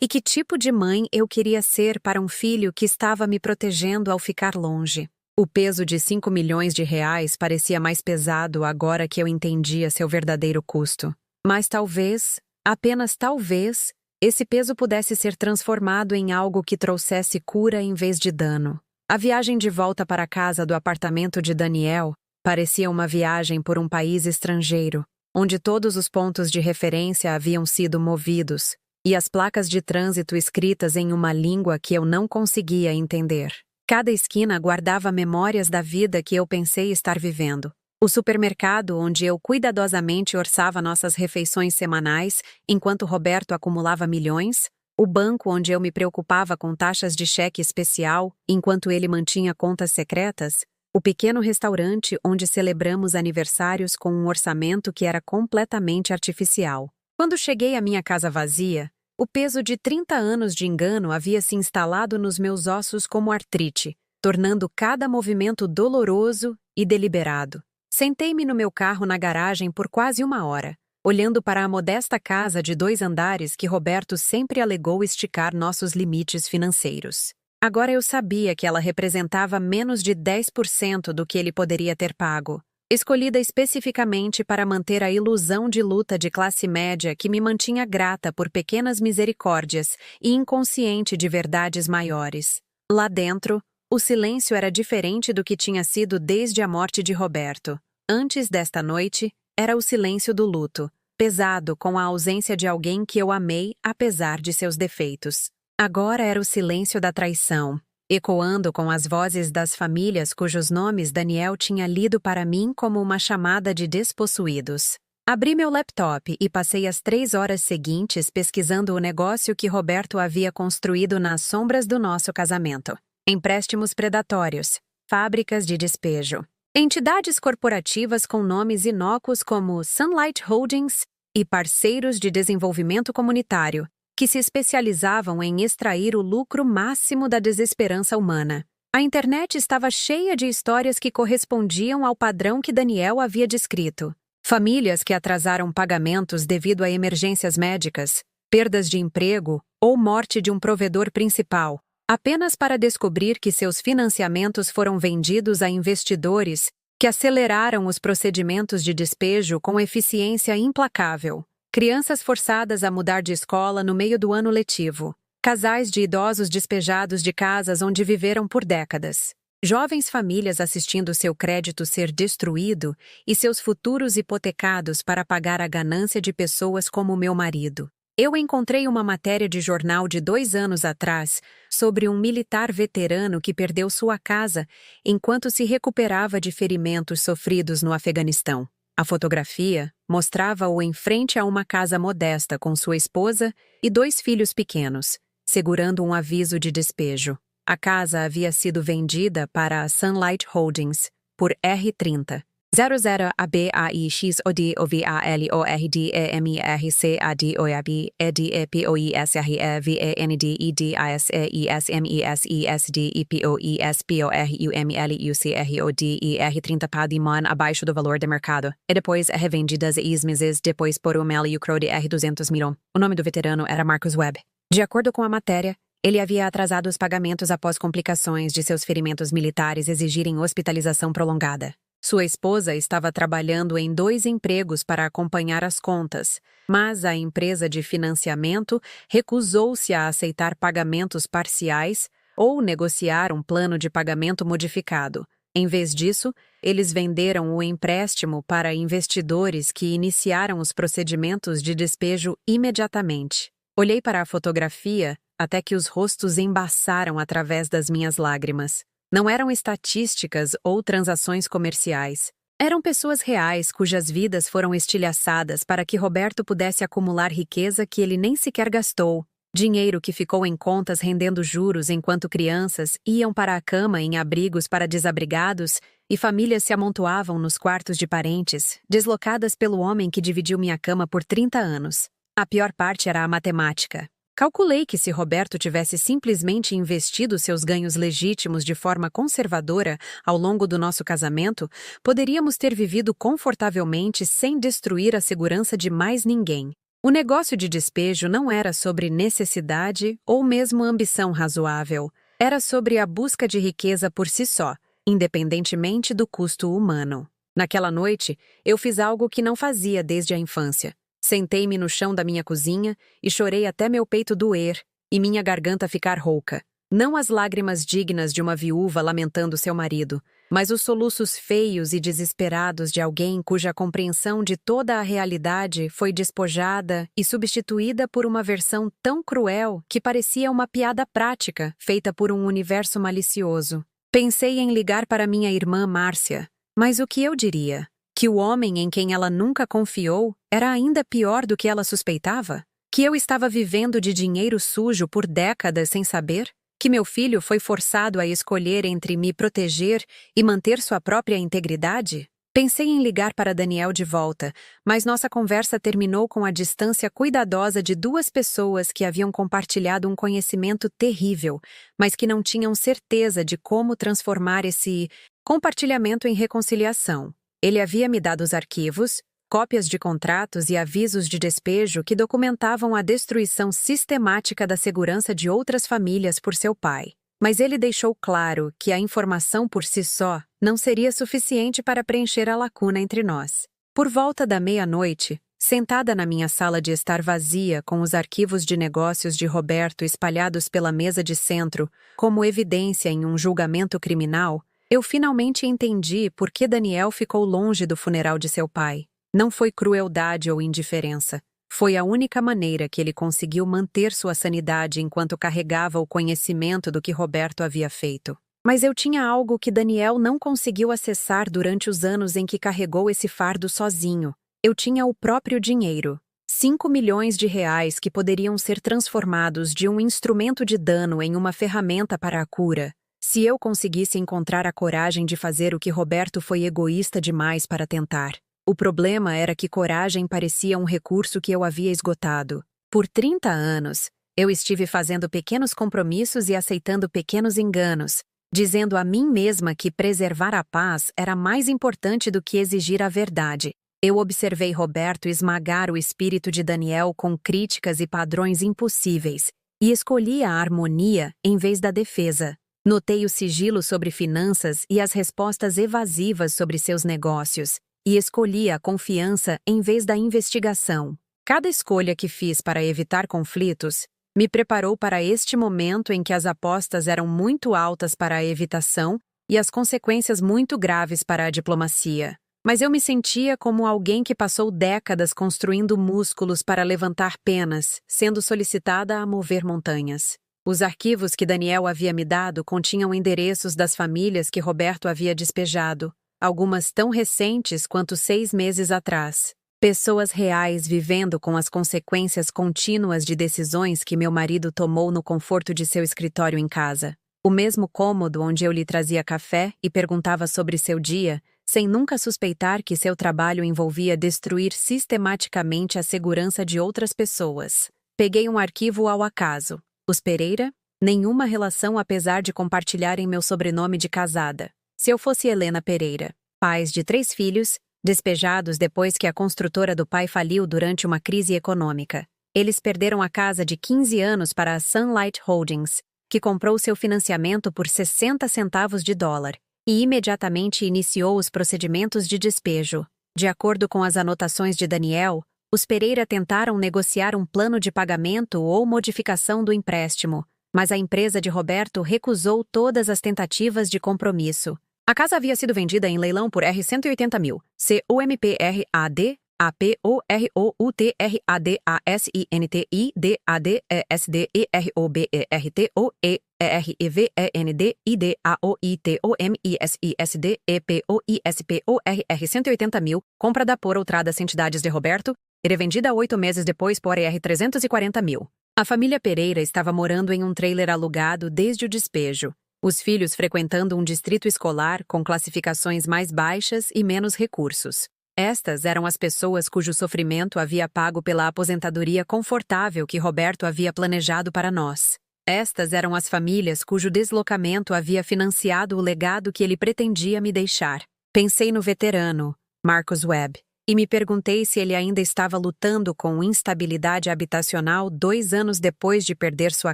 E que tipo de mãe eu queria ser para um filho que estava me protegendo ao ficar longe. O peso de 5 milhões de reais parecia mais pesado agora que eu entendia seu verdadeiro custo. Mas talvez, apenas talvez, esse peso pudesse ser transformado em algo que trouxesse cura em vez de dano. A viagem de volta para a casa do apartamento de Daniel parecia uma viagem por um país estrangeiro, onde todos os pontos de referência haviam sido movidos, e as placas de trânsito escritas em uma língua que eu não conseguia entender. Cada esquina guardava memórias da vida que eu pensei estar vivendo. O supermercado onde eu cuidadosamente orçava nossas refeições semanais, enquanto Roberto acumulava milhões. O banco onde eu me preocupava com taxas de cheque especial, enquanto ele mantinha contas secretas. O pequeno restaurante onde celebramos aniversários com um orçamento que era completamente artificial. Quando cheguei à minha casa vazia, o peso de 30 anos de engano havia se instalado nos meus ossos como artrite, tornando cada movimento doloroso e deliberado. Sentei-me no meu carro na garagem por quase uma hora, olhando para a modesta casa de 2 andares que Roberto sempre alegou esticar nossos limites financeiros. Agora eu sabia que ela representava menos de 10% do que ele poderia ter pago, escolhida especificamente para manter a ilusão de luta de classe média que me mantinha grata por pequenas misericórdias e inconsciente de verdades maiores. Lá dentro, o silêncio era diferente do que tinha sido desde a morte de Roberto. Antes desta noite, era o silêncio do luto, pesado com a ausência de alguém que eu amei apesar de seus defeitos. Agora era o silêncio da traição, ecoando com as vozes das famílias cujos nomes Daniel tinha lido para mim como uma chamada de despossuídos. Abri meu laptop e passei as 3 horas seguintes pesquisando o negócio que Roberto havia construído nas sombras do nosso casamento. Empréstimos predatórios, fábricas de despejo, entidades corporativas com nomes inócuos como Sunlight Holdings e parceiros de desenvolvimento comunitário, que se especializavam em extrair o lucro máximo da desesperança humana. A internet estava cheia de histórias que correspondiam ao padrão que Daniel havia descrito. Famílias que atrasaram pagamentos devido a emergências médicas, perdas de emprego ou morte de um provedor principal, apenas para descobrir que seus financiamentos foram vendidos a investidores que aceleraram os procedimentos de despejo com eficiência implacável. Crianças forçadas a mudar de escola no meio do ano letivo. Casais de idosos despejados de casas onde viveram por décadas. Jovens famílias assistindo seu crédito ser destruído e seus futuros hipotecados para pagar a ganância de pessoas como meu marido. Eu encontrei uma matéria de jornal de 2 anos atrás sobre um militar veterano que perdeu sua casa enquanto se recuperava de ferimentos sofridos no Afeganistão. A fotografia mostrava-o em frente a uma casa modesta com sua esposa e 2 filhos pequenos, segurando um aviso de despejo. A casa havia sido vendida para a Sunlight Holdings por R$30. 00 ABAIXODOVALORDEMERCADOAB EDEPOISREVENDIDISEISMESEISDEPOISPORUMLUCRODER 30 Padimon abaixo do valor de mercado, e depois revendidas meses depois por UMLUCRODER 200 mil. O nome do veterano era Marcus Webb. De acordo com a matéria, ele havia atrasado os pagamentos após complicações de seus ferimentos militares exigirem hospitalização prolongada. Sua esposa estava trabalhando em 2 empregos para acompanhar as contas, mas a empresa de financiamento recusou-se a aceitar pagamentos parciais ou negociar um plano de pagamento modificado. Em vez disso, eles venderam o empréstimo para investidores que iniciaram os procedimentos de despejo imediatamente. Olhei para a fotografia até que os rostos embaçaram através das minhas lágrimas. Não eram estatísticas ou transações comerciais. Eram pessoas reais cujas vidas foram estilhaçadas para que Roberto pudesse acumular riqueza que ele nem sequer gastou. Dinheiro que ficou em contas rendendo juros enquanto crianças iam para a cama em abrigos para desabrigados e famílias se amontoavam nos quartos de parentes, deslocadas pelo homem que dividiu minha cama por 30 anos. A pior parte era a matemática. Calculei que se Roberto tivesse simplesmente investido seus ganhos legítimos de forma conservadora ao longo do nosso casamento, poderíamos ter vivido confortavelmente sem destruir a segurança de mais ninguém. O negócio de despejo não era sobre necessidade ou mesmo ambição razoável. Era sobre a busca de riqueza por si só, independentemente do custo humano. Naquela noite, eu fiz algo que não fazia desde a infância. Sentei-me no chão da minha cozinha e chorei até meu peito doer e minha garganta ficar rouca. Não as lágrimas dignas de uma viúva lamentando seu marido, mas os soluços feios e desesperados de alguém cuja compreensão de toda a realidade foi despojada e substituída por uma versão tão cruel que parecia uma piada prática feita por um universo malicioso. Pensei em ligar para minha irmã Márcia, mas o que eu diria? Que o homem em quem ela nunca confiou era ainda pior do que ela suspeitava? Que eu estava vivendo de dinheiro sujo por décadas sem saber? Que meu filho foi forçado a escolher entre me proteger e manter sua própria integridade? Pensei em ligar para Daniel de volta, mas nossa conversa terminou com a distância cuidadosa de 2 pessoas que haviam compartilhado um conhecimento terrível, mas que não tinham certeza de como transformar esse compartilhamento em reconciliação. Ele havia me dado os arquivos, cópias de contratos e avisos de despejo que documentavam a destruição sistemática da segurança de outras famílias por seu pai. Mas ele deixou claro que a informação por si só não seria suficiente para preencher a lacuna entre nós. Por volta da meia-noite, sentada na minha sala de estar vazia com os arquivos de negócios de Roberto espalhados pela mesa de centro, como evidência em um julgamento criminal, eu finalmente entendi por que Daniel ficou longe do funeral de seu pai. Não foi crueldade ou indiferença. Foi a única maneira que ele conseguiu manter sua sanidade enquanto carregava o conhecimento do que Roberto havia feito. Mas eu tinha algo que Daniel não conseguiu acessar durante os anos em que carregou esse fardo sozinho. Eu tinha o próprio dinheiro. 5 milhões de reais que poderiam ser transformados de um instrumento de dano em uma ferramenta para a cura, se eu conseguisse encontrar a coragem de fazer o que Roberto foi egoísta demais para tentar. O problema era que coragem parecia um recurso que eu havia esgotado. Por 30 anos, eu estive fazendo pequenos compromissos e aceitando pequenos enganos, dizendo a mim mesma que preservar a paz era mais importante do que exigir a verdade. Eu observei Roberto esmagar o espírito de Daniel com críticas e padrões impossíveis, e escolhi a harmonia em vez da defesa. Notei o sigilo sobre finanças e as respostas evasivas sobre seus negócios, e escolhi a confiança em vez da investigação. Cada escolha que fiz para evitar conflitos me preparou para este momento em que as apostas eram muito altas para a evitação e as consequências muito graves para a diplomacia. Mas eu me sentia como alguém que passou décadas construindo músculos para levantar penas, sendo solicitada a mover montanhas. Os arquivos que Daniel havia me dado continham endereços das famílias que Roberto havia despejado, algumas tão recentes quanto 6 meses atrás. Pessoas reais vivendo com as consequências contínuas de decisões que meu marido tomou no conforto de seu escritório em casa. O mesmo cômodo onde eu lhe trazia café e perguntava sobre seu dia, sem nunca suspeitar que seu trabalho envolvia destruir sistematicamente a segurança de outras pessoas. Peguei um arquivo ao acaso. Os Pereira? Nenhuma relação apesar de compartilharem meu sobrenome de casada. Se eu fosse Helena Pereira, pais de 3 filhos, despejados depois que a construtora do pai faliu durante uma crise econômica. Eles perderam a casa de 15 anos para a Sunlight Holdings, que comprou seu financiamento por 60 centavos de dólar, e imediatamente iniciou os procedimentos de despejo. De acordo com as anotações de Daniel, os Pereira tentaram negociar um plano de pagamento ou modificação do empréstimo, mas a empresa de Roberto recusou todas as tentativas de compromisso. A casa havia sido vendida em leilão por R$ 180 mil, COMPRAD, APORUTRADASINTIDADESDEROBERTOMISISDEPOISPORR 180 mil, compra da por outradas entidades de Roberto, e revendida 8 meses depois por R$ 340 mil. A família Pereira estava morando em um trailer alugado desde o despejo. Os filhos frequentando um distrito escolar com classificações mais baixas e menos recursos. Estas eram as pessoas cujo sofrimento havia pago pela aposentadoria confortável que Roberto havia planejado para nós. Estas eram as famílias cujo deslocamento havia financiado o legado que ele pretendia me deixar. Pensei no veterano, Marcus Webb, e me perguntei se ele ainda estava lutando com instabilidade habitacional 2 anos depois de perder sua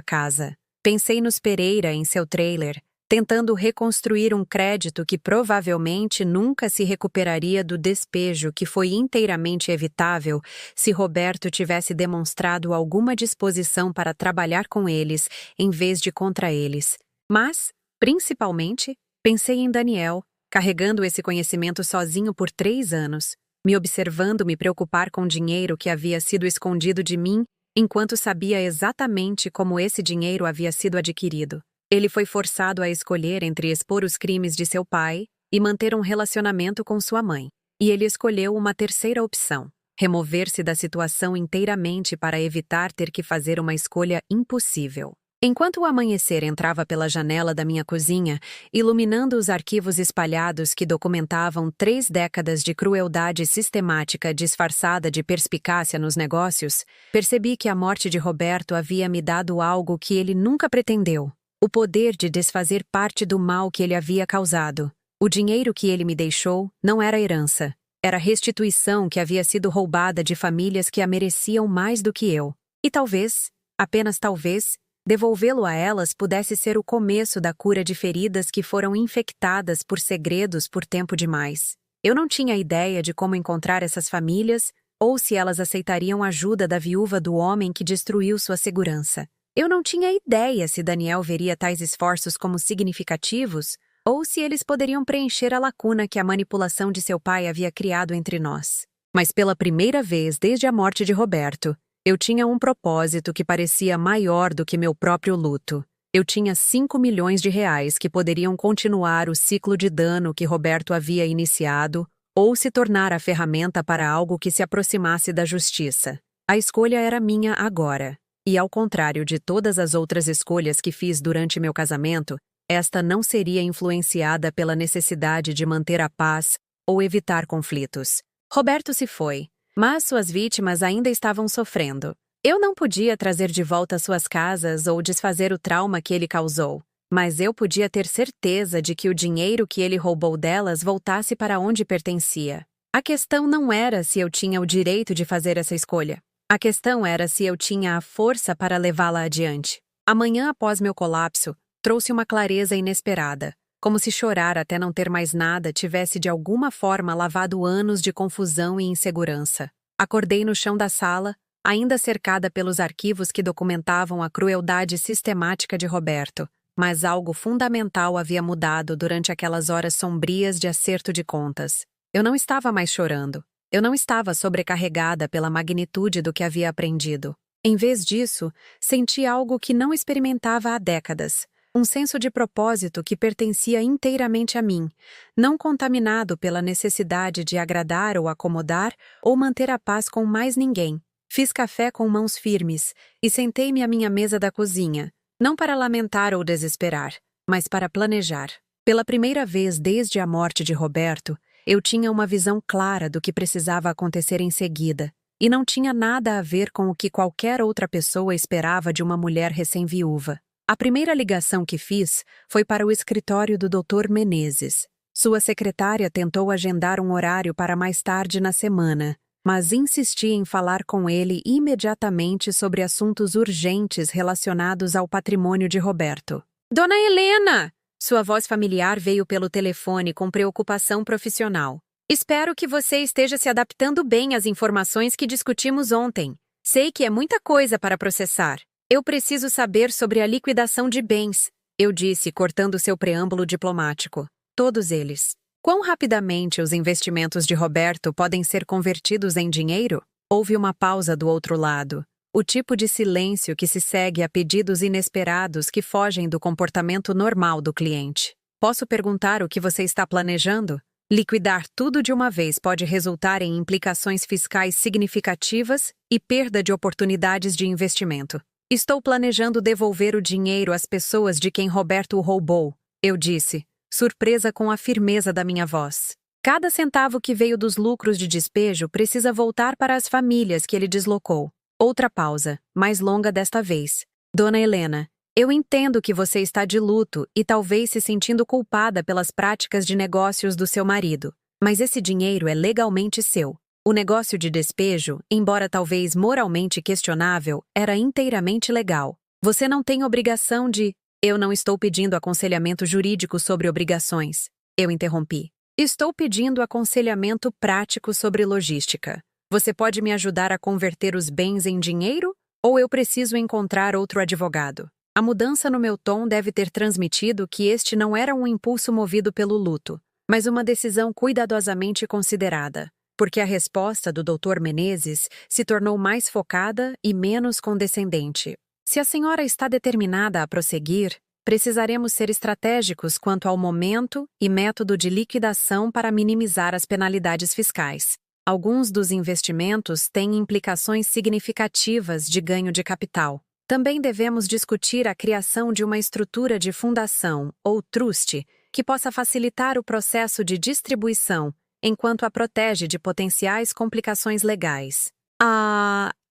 casa. Pensei nos Pereira em seu trailer, tentando reconstruir um crédito que provavelmente nunca se recuperaria do despejo que foi inteiramente evitável se Roberto tivesse demonstrado alguma disposição para trabalhar com eles em vez de contra eles. Mas, principalmente, pensei em Daniel, carregando esse conhecimento sozinho por 3 anos, me observando me preocupar com dinheiro que havia sido escondido de mim enquanto sabia exatamente como esse dinheiro havia sido adquirido. Ele foi forçado a escolher entre expor os crimes de seu pai e manter um relacionamento com sua mãe. E ele escolheu uma terceira opção, remover-se da situação inteiramente para evitar ter que fazer uma escolha impossível. Enquanto o amanhecer entrava pela janela da minha cozinha, iluminando os arquivos espalhados que documentavam 3 décadas de crueldade sistemática disfarçada de perspicácia nos negócios, percebi que a morte de Roberto havia me dado algo que ele nunca pretendeu: o poder de desfazer parte do mal que ele havia causado. O dinheiro que ele me deixou não era herança. Era restituição que havia sido roubada de famílias que a mereciam mais do que eu. E talvez, apenas talvez, devolvê-lo a elas pudesse ser o começo da cura de feridas que foram infectadas por segredos por tempo demais. Eu não tinha ideia de como encontrar essas famílias ou se elas aceitariam a ajuda da viúva do homem que destruiu sua segurança. Eu não tinha ideia se Daniel veria tais esforços como significativos ou se eles poderiam preencher a lacuna que a manipulação de seu pai havia criado entre nós. Mas pela primeira vez desde a morte de Roberto, eu tinha um propósito que parecia maior do que meu próprio luto. Eu tinha 5 milhões de reais que poderiam continuar o ciclo de dano que Roberto havia iniciado ou se tornar a ferramenta para algo que se aproximasse da justiça. A escolha era minha agora. E ao contrário de todas as outras escolhas que fiz durante meu casamento, esta não seria influenciada pela necessidade de manter a paz ou evitar conflitos. Roberto se foi, mas suas vítimas ainda estavam sofrendo. Eu não podia trazer de volta suas casas ou desfazer o trauma que ele causou, mas eu podia ter certeza de que o dinheiro que ele roubou delas voltasse para onde pertencia. A questão não era se eu tinha o direito de fazer essa escolha. A questão era se eu tinha a força para levá-la adiante. Amanhã após meu colapso, trouxe uma clareza inesperada, como se chorar até não ter mais nada tivesse de alguma forma lavado anos de confusão e insegurança. Acordei no chão da sala, ainda cercada pelos arquivos que documentavam a crueldade sistemática de Roberto, mas algo fundamental havia mudado durante aquelas horas sombrias de acerto de contas. Eu não estava mais chorando. Eu não estava sobrecarregada pela magnitude do que havia aprendido. Em vez disso, senti algo que não experimentava há décadas. Um senso de propósito que pertencia inteiramente a mim, não contaminado pela necessidade de agradar ou acomodar ou manter a paz com mais ninguém. Fiz café com mãos firmes e sentei-me à minha mesa da cozinha, não para lamentar ou desesperar, mas para planejar. Pela primeira vez desde a morte de Roberto, eu tinha uma visão clara do que precisava acontecer em seguida, e não tinha nada a ver com o que qualquer outra pessoa esperava de uma mulher recém-viúva. A primeira ligação que fiz foi para o escritório do Dr. Menezes. Sua secretária tentou agendar um horário para mais tarde na semana, mas insisti em falar com ele imediatamente sobre assuntos urgentes relacionados ao patrimônio de Roberto. Dona Helena! Sua voz familiar veio pelo telefone com preocupação profissional. Espero que você esteja se adaptando bem às informações que discutimos ontem. Sei que é muita coisa para processar. Eu preciso saber sobre a liquidação de bens, eu disse, cortando seu preâmbulo diplomático. Todos eles. Quão rapidamente os investimentos de Roberto podem ser convertidos em dinheiro? Houve uma pausa do outro lado. O tipo de silêncio que se segue a pedidos inesperados que fogem do comportamento normal do cliente. Posso perguntar o que você está planejando? Liquidar tudo de uma vez pode resultar em implicações fiscais significativas e perda de oportunidades de investimento. Estou planejando devolver o dinheiro às pessoas de quem Roberto o roubou, eu disse, surpresa com a firmeza da minha voz. Cada centavo que veio dos lucros de despejo precisa voltar para as famílias que ele deslocou. Outra pausa, mais longa desta vez. Dona Helena, eu entendo que você está de luto e talvez se sentindo culpada pelas práticas de negócios do seu marido, mas esse dinheiro é legalmente seu. O negócio de despejo, embora talvez moralmente questionável, era inteiramente legal. Você não tem obrigação de... Eu não estou pedindo aconselhamento jurídico sobre obrigações. Eu interrompi. Estou pedindo aconselhamento prático sobre logística. Você pode me ajudar a converter os bens em dinheiro? Ou eu preciso encontrar outro advogado? A mudança no meu tom deve ter transmitido que este não era um impulso movido pelo luto, mas uma decisão cuidadosamente considerada. Porque a resposta do Dr. Menezes se tornou mais focada e menos condescendente. Se a senhora está determinada a prosseguir, precisaremos ser estratégicos quanto ao momento e método de liquidação para minimizar as penalidades fiscais. Alguns dos investimentos têm implicações significativas de ganho de capital. Também devemos discutir a criação de uma estrutura de fundação, ou trust, que possa facilitar o processo de distribuição, enquanto a protege de potenciais complicações legais.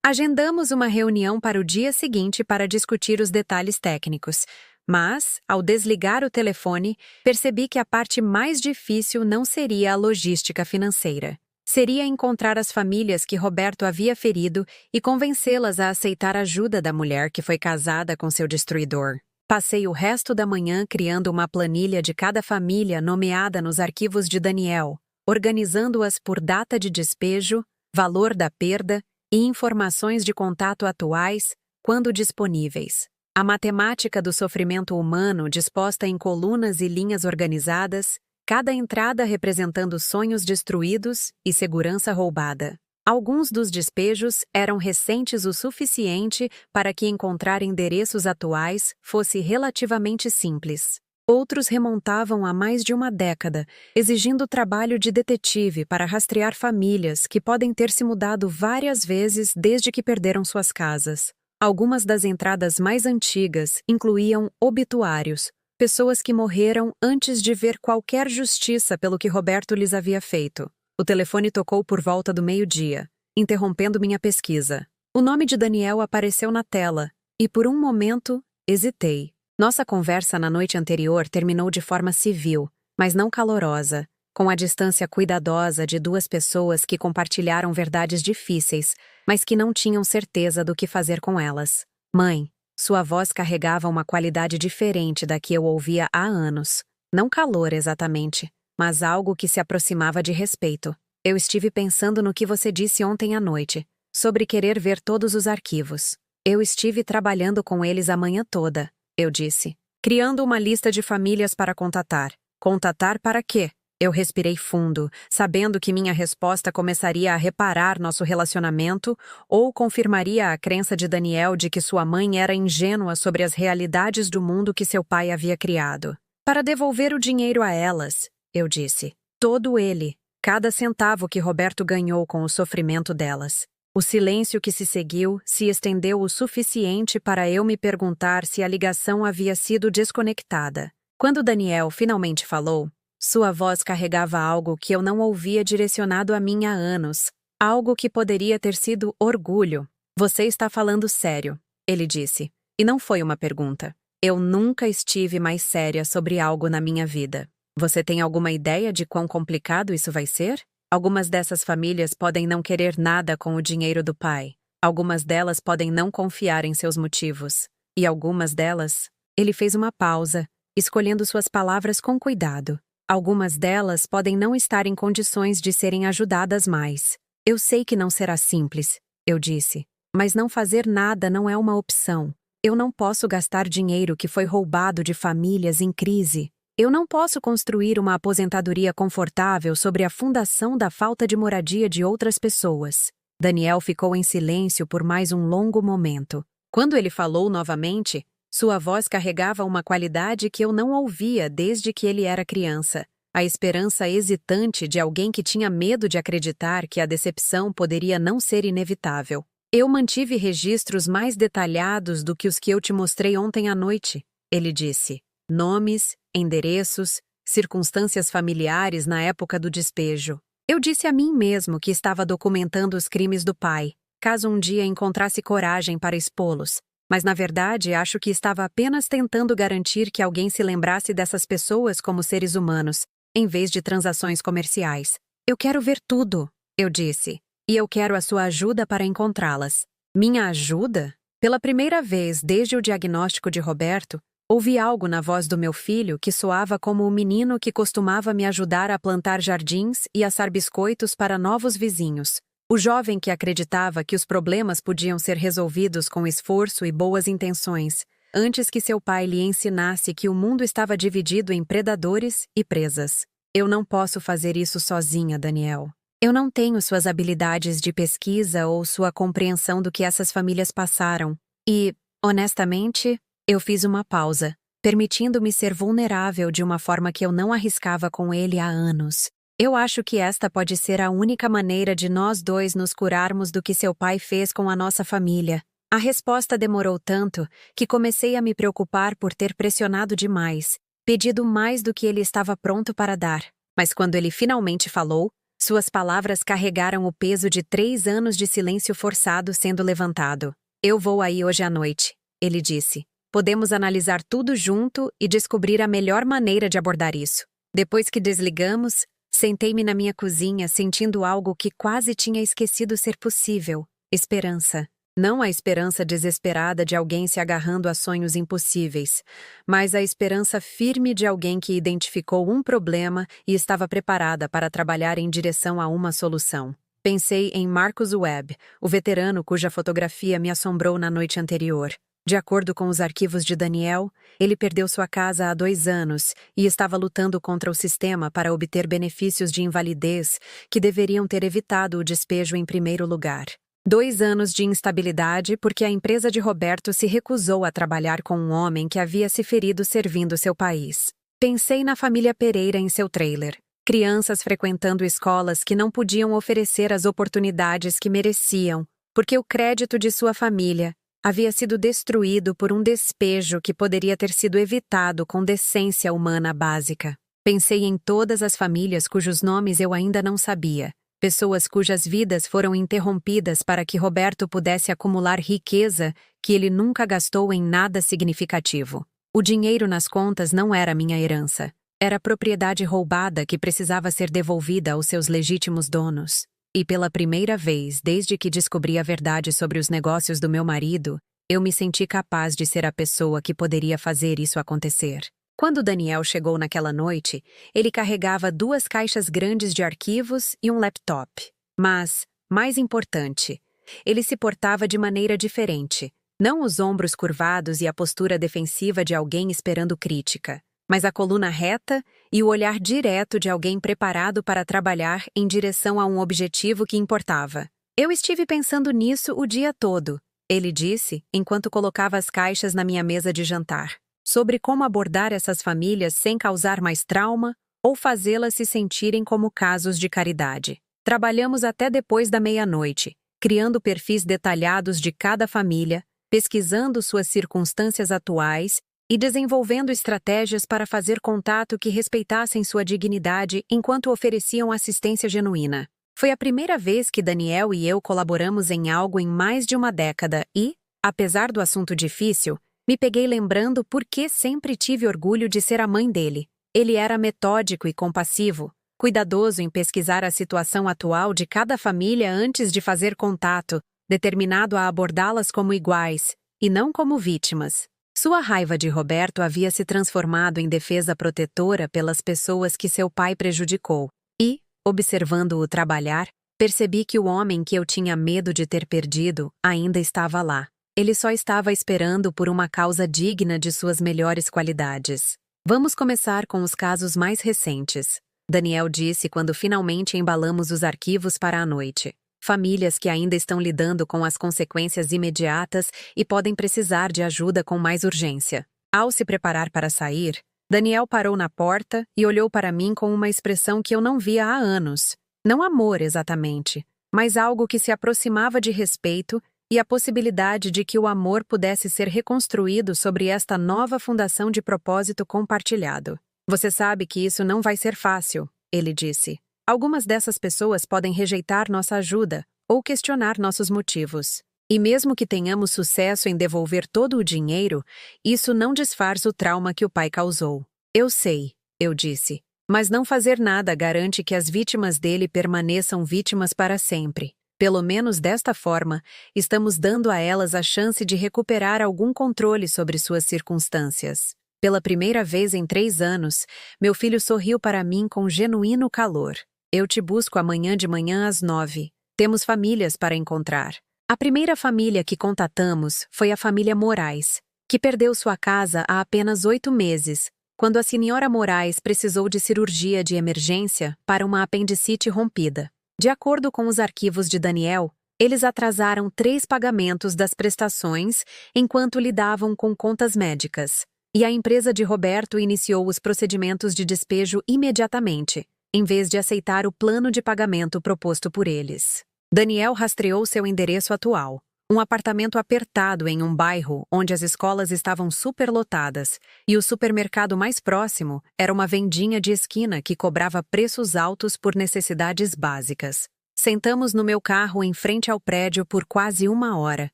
Agendamos uma reunião para o dia seguinte para discutir os detalhes técnicos, Mas, ao desligar o telefone, percebi que a parte mais difícil não seria a logística financeira. Seria encontrar as famílias que Roberto havia ferido e convencê-las a aceitar a ajuda da mulher que foi casada com seu destruidor. Passei o resto da manhã criando uma planilha de cada família nomeada nos arquivos de Daniel, organizando-as por data de despejo, valor da perda e informações de contato atuais, quando disponíveis. A matemática do sofrimento humano disposta em colunas e linhas organizadas, cada entrada representando sonhos destruídos e segurança roubada. Alguns dos despejos eram recentes o suficiente para que encontrar endereços atuais fosse relativamente simples. Outros remontavam a mais de uma década, exigindo trabalho de detetive para rastrear famílias que podem ter se mudado várias vezes desde que perderam suas casas. Algumas das entradas mais antigas incluíam obituários, pessoas que morreram antes de ver qualquer justiça pelo que Roberto lhes havia feito. O telefone tocou por volta do meio-dia, interrompendo minha pesquisa. O nome de Daniel apareceu na tela, e por um momento, hesitei. Nossa conversa na noite anterior terminou de forma civil, mas não calorosa, com a distância cuidadosa de duas pessoas que compartilharam verdades difíceis, mas que não tinham certeza do que fazer com elas. Mãe, sua voz carregava uma qualidade diferente da que eu ouvia há anos. Não calor exatamente, mas algo que se aproximava de respeito. Eu estive pensando no que você disse ontem à noite, sobre querer ver todos os arquivos. Eu estive trabalhando com eles a manhã toda, eu disse, criando uma lista de famílias para contatar. Contatar para quê? Eu respirei fundo, sabendo que minha resposta começaria a reparar nosso relacionamento ou confirmaria a crença de Daniel de que sua mãe era ingênua sobre as realidades do mundo que seu pai havia criado. Para devolver o dinheiro a elas, eu disse. Todo ele, cada centavo que Roberto ganhou com o sofrimento delas. O silêncio que se seguiu se estendeu o suficiente para eu me perguntar se a ligação havia sido desconectada. Quando Daniel finalmente falou, sua voz carregava algo que eu não ouvia direcionado a mim há anos. Algo que poderia ter sido orgulho. Você está falando sério, ele disse. E não foi uma pergunta. Eu nunca estive mais séria sobre algo na minha vida. Você tem alguma ideia de quão complicado isso vai ser? Algumas dessas famílias podem não querer nada com o dinheiro do pai. Algumas delas podem não confiar em seus motivos. E algumas delas... Ele fez uma pausa, escolhendo suas palavras com cuidado. Algumas delas podem não estar em condições de serem ajudadas mais. Eu sei que não será simples, eu disse. Mas não fazer nada não é uma opção. Eu não posso gastar dinheiro que foi roubado de famílias em crise. Eu não posso construir uma aposentadoria confortável sobre a fundação da falta de moradia de outras pessoas. Daniel ficou em silêncio por mais um longo momento. Quando ele falou novamente, sua voz carregava uma qualidade que eu não ouvia desde que ele era criança. A esperança hesitante de alguém que tinha medo de acreditar que a decepção poderia não ser inevitável. Eu mantive registros mais detalhados do que os que eu te mostrei ontem à noite, ele disse. Nomes, endereços, circunstâncias familiares na época do despejo. Eu disse a mim mesmo que estava documentando os crimes do pai, caso um dia encontrasse coragem para expô-los. Mas, na verdade, acho que estava apenas tentando garantir que alguém se lembrasse dessas pessoas como seres humanos, em vez de transações comerciais. Eu quero ver tudo, eu disse, e eu quero a sua ajuda para encontrá-las. Minha ajuda? Pela primeira vez desde o diagnóstico de Roberto, ouvi algo na voz do meu filho que soava como o menino que costumava me ajudar a plantar jardins e assar biscoitos para novos vizinhos. O jovem que acreditava que os problemas podiam ser resolvidos com esforço e boas intenções, antes que seu pai lhe ensinasse que o mundo estava dividido em predadores e presas. Eu não posso fazer isso sozinha, Daniel. Eu não tenho suas habilidades de pesquisa ou sua compreensão do que essas famílias passaram. E, honestamente, eu fiz uma pausa, permitindo-me ser vulnerável de uma forma que eu não arriscava com ele há anos. Eu acho que esta pode ser a única maneira de nós dois nos curarmos do que seu pai fez com a nossa família. A resposta demorou tanto que comecei a me preocupar por ter pressionado demais, pedido mais do que ele estava pronto para dar. Mas quando ele finalmente falou, suas palavras carregaram o peso de 3 anos de silêncio forçado sendo levantado. Eu vou aí hoje à noite, ele disse. podemos analisar tudo junto e descobrir a melhor maneira de abordar isso. Depois que desligamos, sentei-me na minha cozinha sentindo algo que quase tinha esquecido ser possível: esperança. Não a esperança desesperada de alguém se agarrando a sonhos impossíveis, mas a esperança firme de alguém que identificou um problema e estava preparada para trabalhar em direção a uma solução. Pensei em Marcus Webb, o veterano cuja fotografia me assombrou na noite anterior. De acordo com os arquivos de Daniel, ele perdeu sua casa há 2 anos e estava lutando contra o sistema para obter benefícios de invalidez que deveriam ter evitado o despejo em primeiro lugar. 2 anos de instabilidade porque a empresa de Roberto se recusou a trabalhar com um homem que havia se ferido servindo seu país. Pensei na família Pereira em seu trailer. Crianças frequentando escolas que não podiam oferecer as oportunidades que mereciam, porque o crédito de sua família havia sido destruído por um despejo que poderia ter sido evitado com decência humana básica. Pensei em todas as famílias cujos nomes eu ainda não sabia. Pessoas cujas vidas foram interrompidas para que Roberto pudesse acumular riqueza que ele nunca gastou em nada significativo. O dinheiro nas contas não era minha herança. Era propriedade roubada que precisava ser devolvida aos seus legítimos donos. E pela primeira vez, desde que descobri a verdade sobre os negócios do meu marido, eu me senti capaz de ser a pessoa que poderia fazer isso acontecer. Quando Daniel chegou naquela noite, ele carregava 2 caixas grandes de arquivos e um laptop. Mas, mais importante, ele se portava de maneira diferente. Não os ombros curvados e a postura defensiva de alguém esperando crítica, mas a coluna reta e o olhar direto de alguém preparado para trabalhar em direção a um objetivo que importava. Eu estive pensando nisso o dia todo, ele disse, enquanto colocava as caixas na minha mesa de jantar. Sobre como abordar essas famílias sem causar mais trauma ou fazê-las se sentirem como casos de caridade. Trabalhamos até depois da meia-noite, criando perfis detalhados de cada família, pesquisando suas circunstâncias atuais e desenvolvendo estratégias para fazer contato que respeitassem sua dignidade enquanto ofereciam assistência genuína. Foi a primeira vez que Daniel e eu colaboramos em algo em mais de uma década e, apesar do assunto difícil, me peguei lembrando por que sempre tive orgulho de ser a mãe dele. Ele era metódico e compassivo, cuidadoso em pesquisar a situação atual de cada família antes de fazer contato, determinado a abordá-las como iguais, e não como vítimas. Sua raiva de Roberto havia se transformado em defesa protetora pelas pessoas que seu pai prejudicou. E, observando-o trabalhar, percebi que o homem que eu tinha medo de ter perdido ainda estava lá. Ele só estava esperando por uma causa digna de suas melhores qualidades. Vamos começar com os casos mais recentes, Daniel disse quando finalmente embalamos os arquivos para a noite. Famílias que ainda estão lidando com as consequências imediatas e podem precisar de ajuda com mais urgência. Ao se preparar para sair, Daniel parou na porta e olhou para mim com uma expressão que eu não via há anos. Não amor exatamente, mas algo que se aproximava de respeito e a possibilidade de que o amor pudesse ser reconstruído sobre esta nova fundação de propósito compartilhado. Você sabe que isso não vai ser fácil, ele disse. Algumas dessas pessoas podem rejeitar nossa ajuda ou questionar nossos motivos. E mesmo que tenhamos sucesso em devolver todo o dinheiro, isso não disfarça o trauma que o pai causou. Eu sei, eu disse, mas não fazer nada garante que as vítimas dele permaneçam vítimas para sempre. Pelo menos desta forma, estamos dando a elas a chance de recuperar algum controle sobre suas circunstâncias. Pela primeira vez em 3 anos, meu filho sorriu para mim com genuíno calor. Eu te busco amanhã de manhã às 9. Temos famílias para encontrar. A primeira família que contatamos foi a família Moraes, que perdeu sua casa há apenas 8 meses, quando a senhora Moraes precisou de cirurgia de emergência para uma apendicite rompida. De acordo com os arquivos de Daniel, eles atrasaram 3 pagamentos das prestações enquanto lidavam com contas médicas, e a empresa de Roberto iniciou os procedimentos de despejo imediatamente, em vez de aceitar o plano de pagamento proposto por eles. Daniel rastreou seu endereço atual, um apartamento apertado em um bairro onde as escolas estavam superlotadas e o supermercado mais próximo era uma vendinha de esquina que cobrava preços altos por necessidades básicas. Sentamos no meu carro em frente ao prédio por quase 1 hora,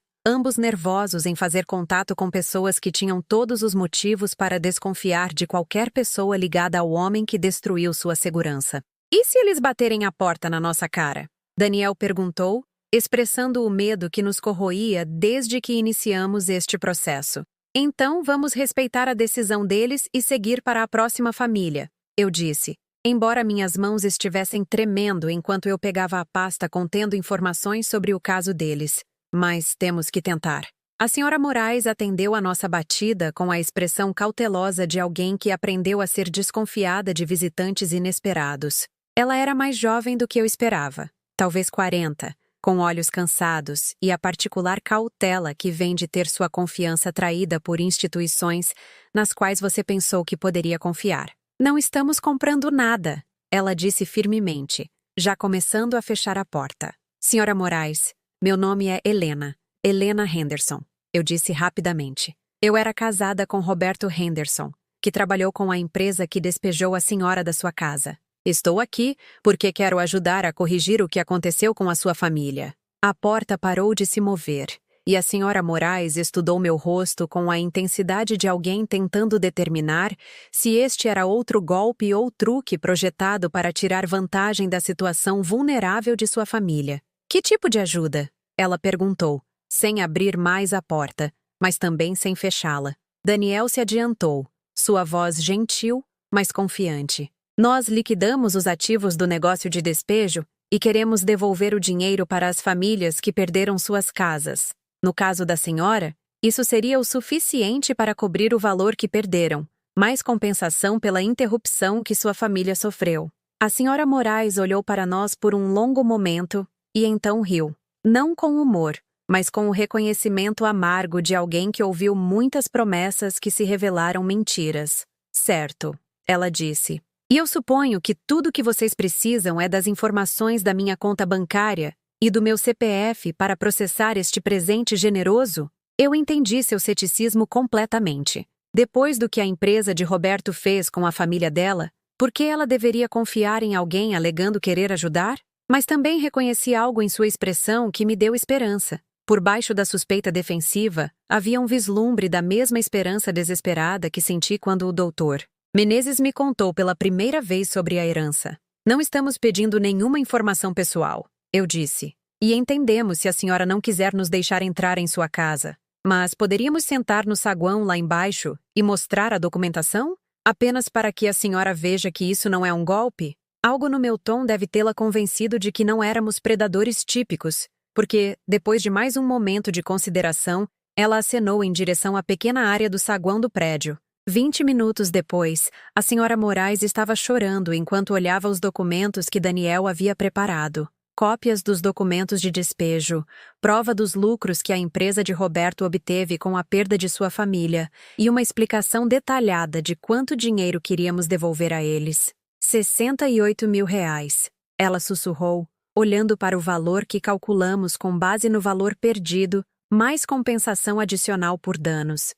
ambos nervosos em fazer contato com pessoas que tinham todos os motivos para desconfiar de qualquer pessoa ligada ao homem que destruiu sua segurança. E se eles baterem a porta na nossa cara? Daniel perguntou, expressando o medo que nos corroía desde que iniciamos este processo. Então vamos respeitar a decisão deles e seguir para a próxima família, eu disse, embora minhas mãos estivessem tremendo enquanto eu pegava a pasta contendo informações sobre o caso deles. Mas temos que tentar. A senhora Moraes atendeu a nossa batida com a expressão cautelosa de alguém que aprendeu a ser desconfiada de visitantes inesperados. Ela era mais jovem do que eu esperava, talvez 40, com olhos cansados e a particular cautela que vem de ter sua confiança traída por instituições nas quais você pensou que poderia confiar. Não estamos comprando nada, ela disse firmemente, já começando a fechar a porta. Senhora Moraes, meu nome é Helena Henderson, eu disse rapidamente. Eu era casada com Roberto Henderson, que trabalhou com a empresa que despejou a senhora da sua casa. Estou aqui porque quero ajudar a corrigir o que aconteceu com a sua família. A porta parou de se mover, e a senhora Moraes estudou meu rosto com a intensidade de alguém tentando determinar se este era outro golpe ou truque projetado para tirar vantagem da situação vulnerável de sua família. Que tipo de ajuda? Ela perguntou, sem abrir mais a porta, mas também sem fechá-la. Daniel se adiantou, sua voz gentil, mas confiante. Nós liquidamos os ativos do negócio de despejo e queremos devolver o dinheiro para as famílias que perderam suas casas. No caso da senhora, isso seria o suficiente para cobrir o valor que perderam, mais compensação pela interrupção que sua família sofreu. A senhora Moraes olhou para nós por um longo momento e então riu. Não com humor, mas com o reconhecimento amargo de alguém que ouviu muitas promessas que se revelaram mentiras. Certo, ela disse. E eu suponho que tudo que vocês precisam é das informações da minha conta bancária e do meu CPF para processar este presente generoso? Eu entendi seu ceticismo completamente. Depois do que a empresa de Roberto fez com a família dela, por que ela deveria confiar em alguém alegando querer ajudar? Mas também reconheci algo em sua expressão que me deu esperança. Por baixo da suspeita defensiva, havia um vislumbre da mesma esperança desesperada que senti quando o doutor Menezes me contou pela primeira vez sobre a herança. Não estamos pedindo nenhuma informação pessoal, eu disse. E entendemos se a senhora não quiser nos deixar entrar em sua casa. Mas poderíamos sentar no saguão lá embaixo e mostrar a documentação? Apenas para que a senhora veja que isso não é um golpe? Algo no meu tom deve tê-la convencido de que não éramos predadores típicos, porque, depois de mais um momento de consideração, ela acenou em direção à pequena área do saguão do prédio. 20 minutos depois, a senhora Moraes estava chorando enquanto olhava os documentos que Daniel havia preparado. Cópias dos documentos de despejo, prova dos lucros que a empresa de Roberto obteve com a perda de sua família e uma explicação detalhada de quanto dinheiro queríamos devolver a eles. 68 mil reais. Ela sussurrou, olhando para o valor que calculamos com base no valor perdido, mais compensação adicional por danos.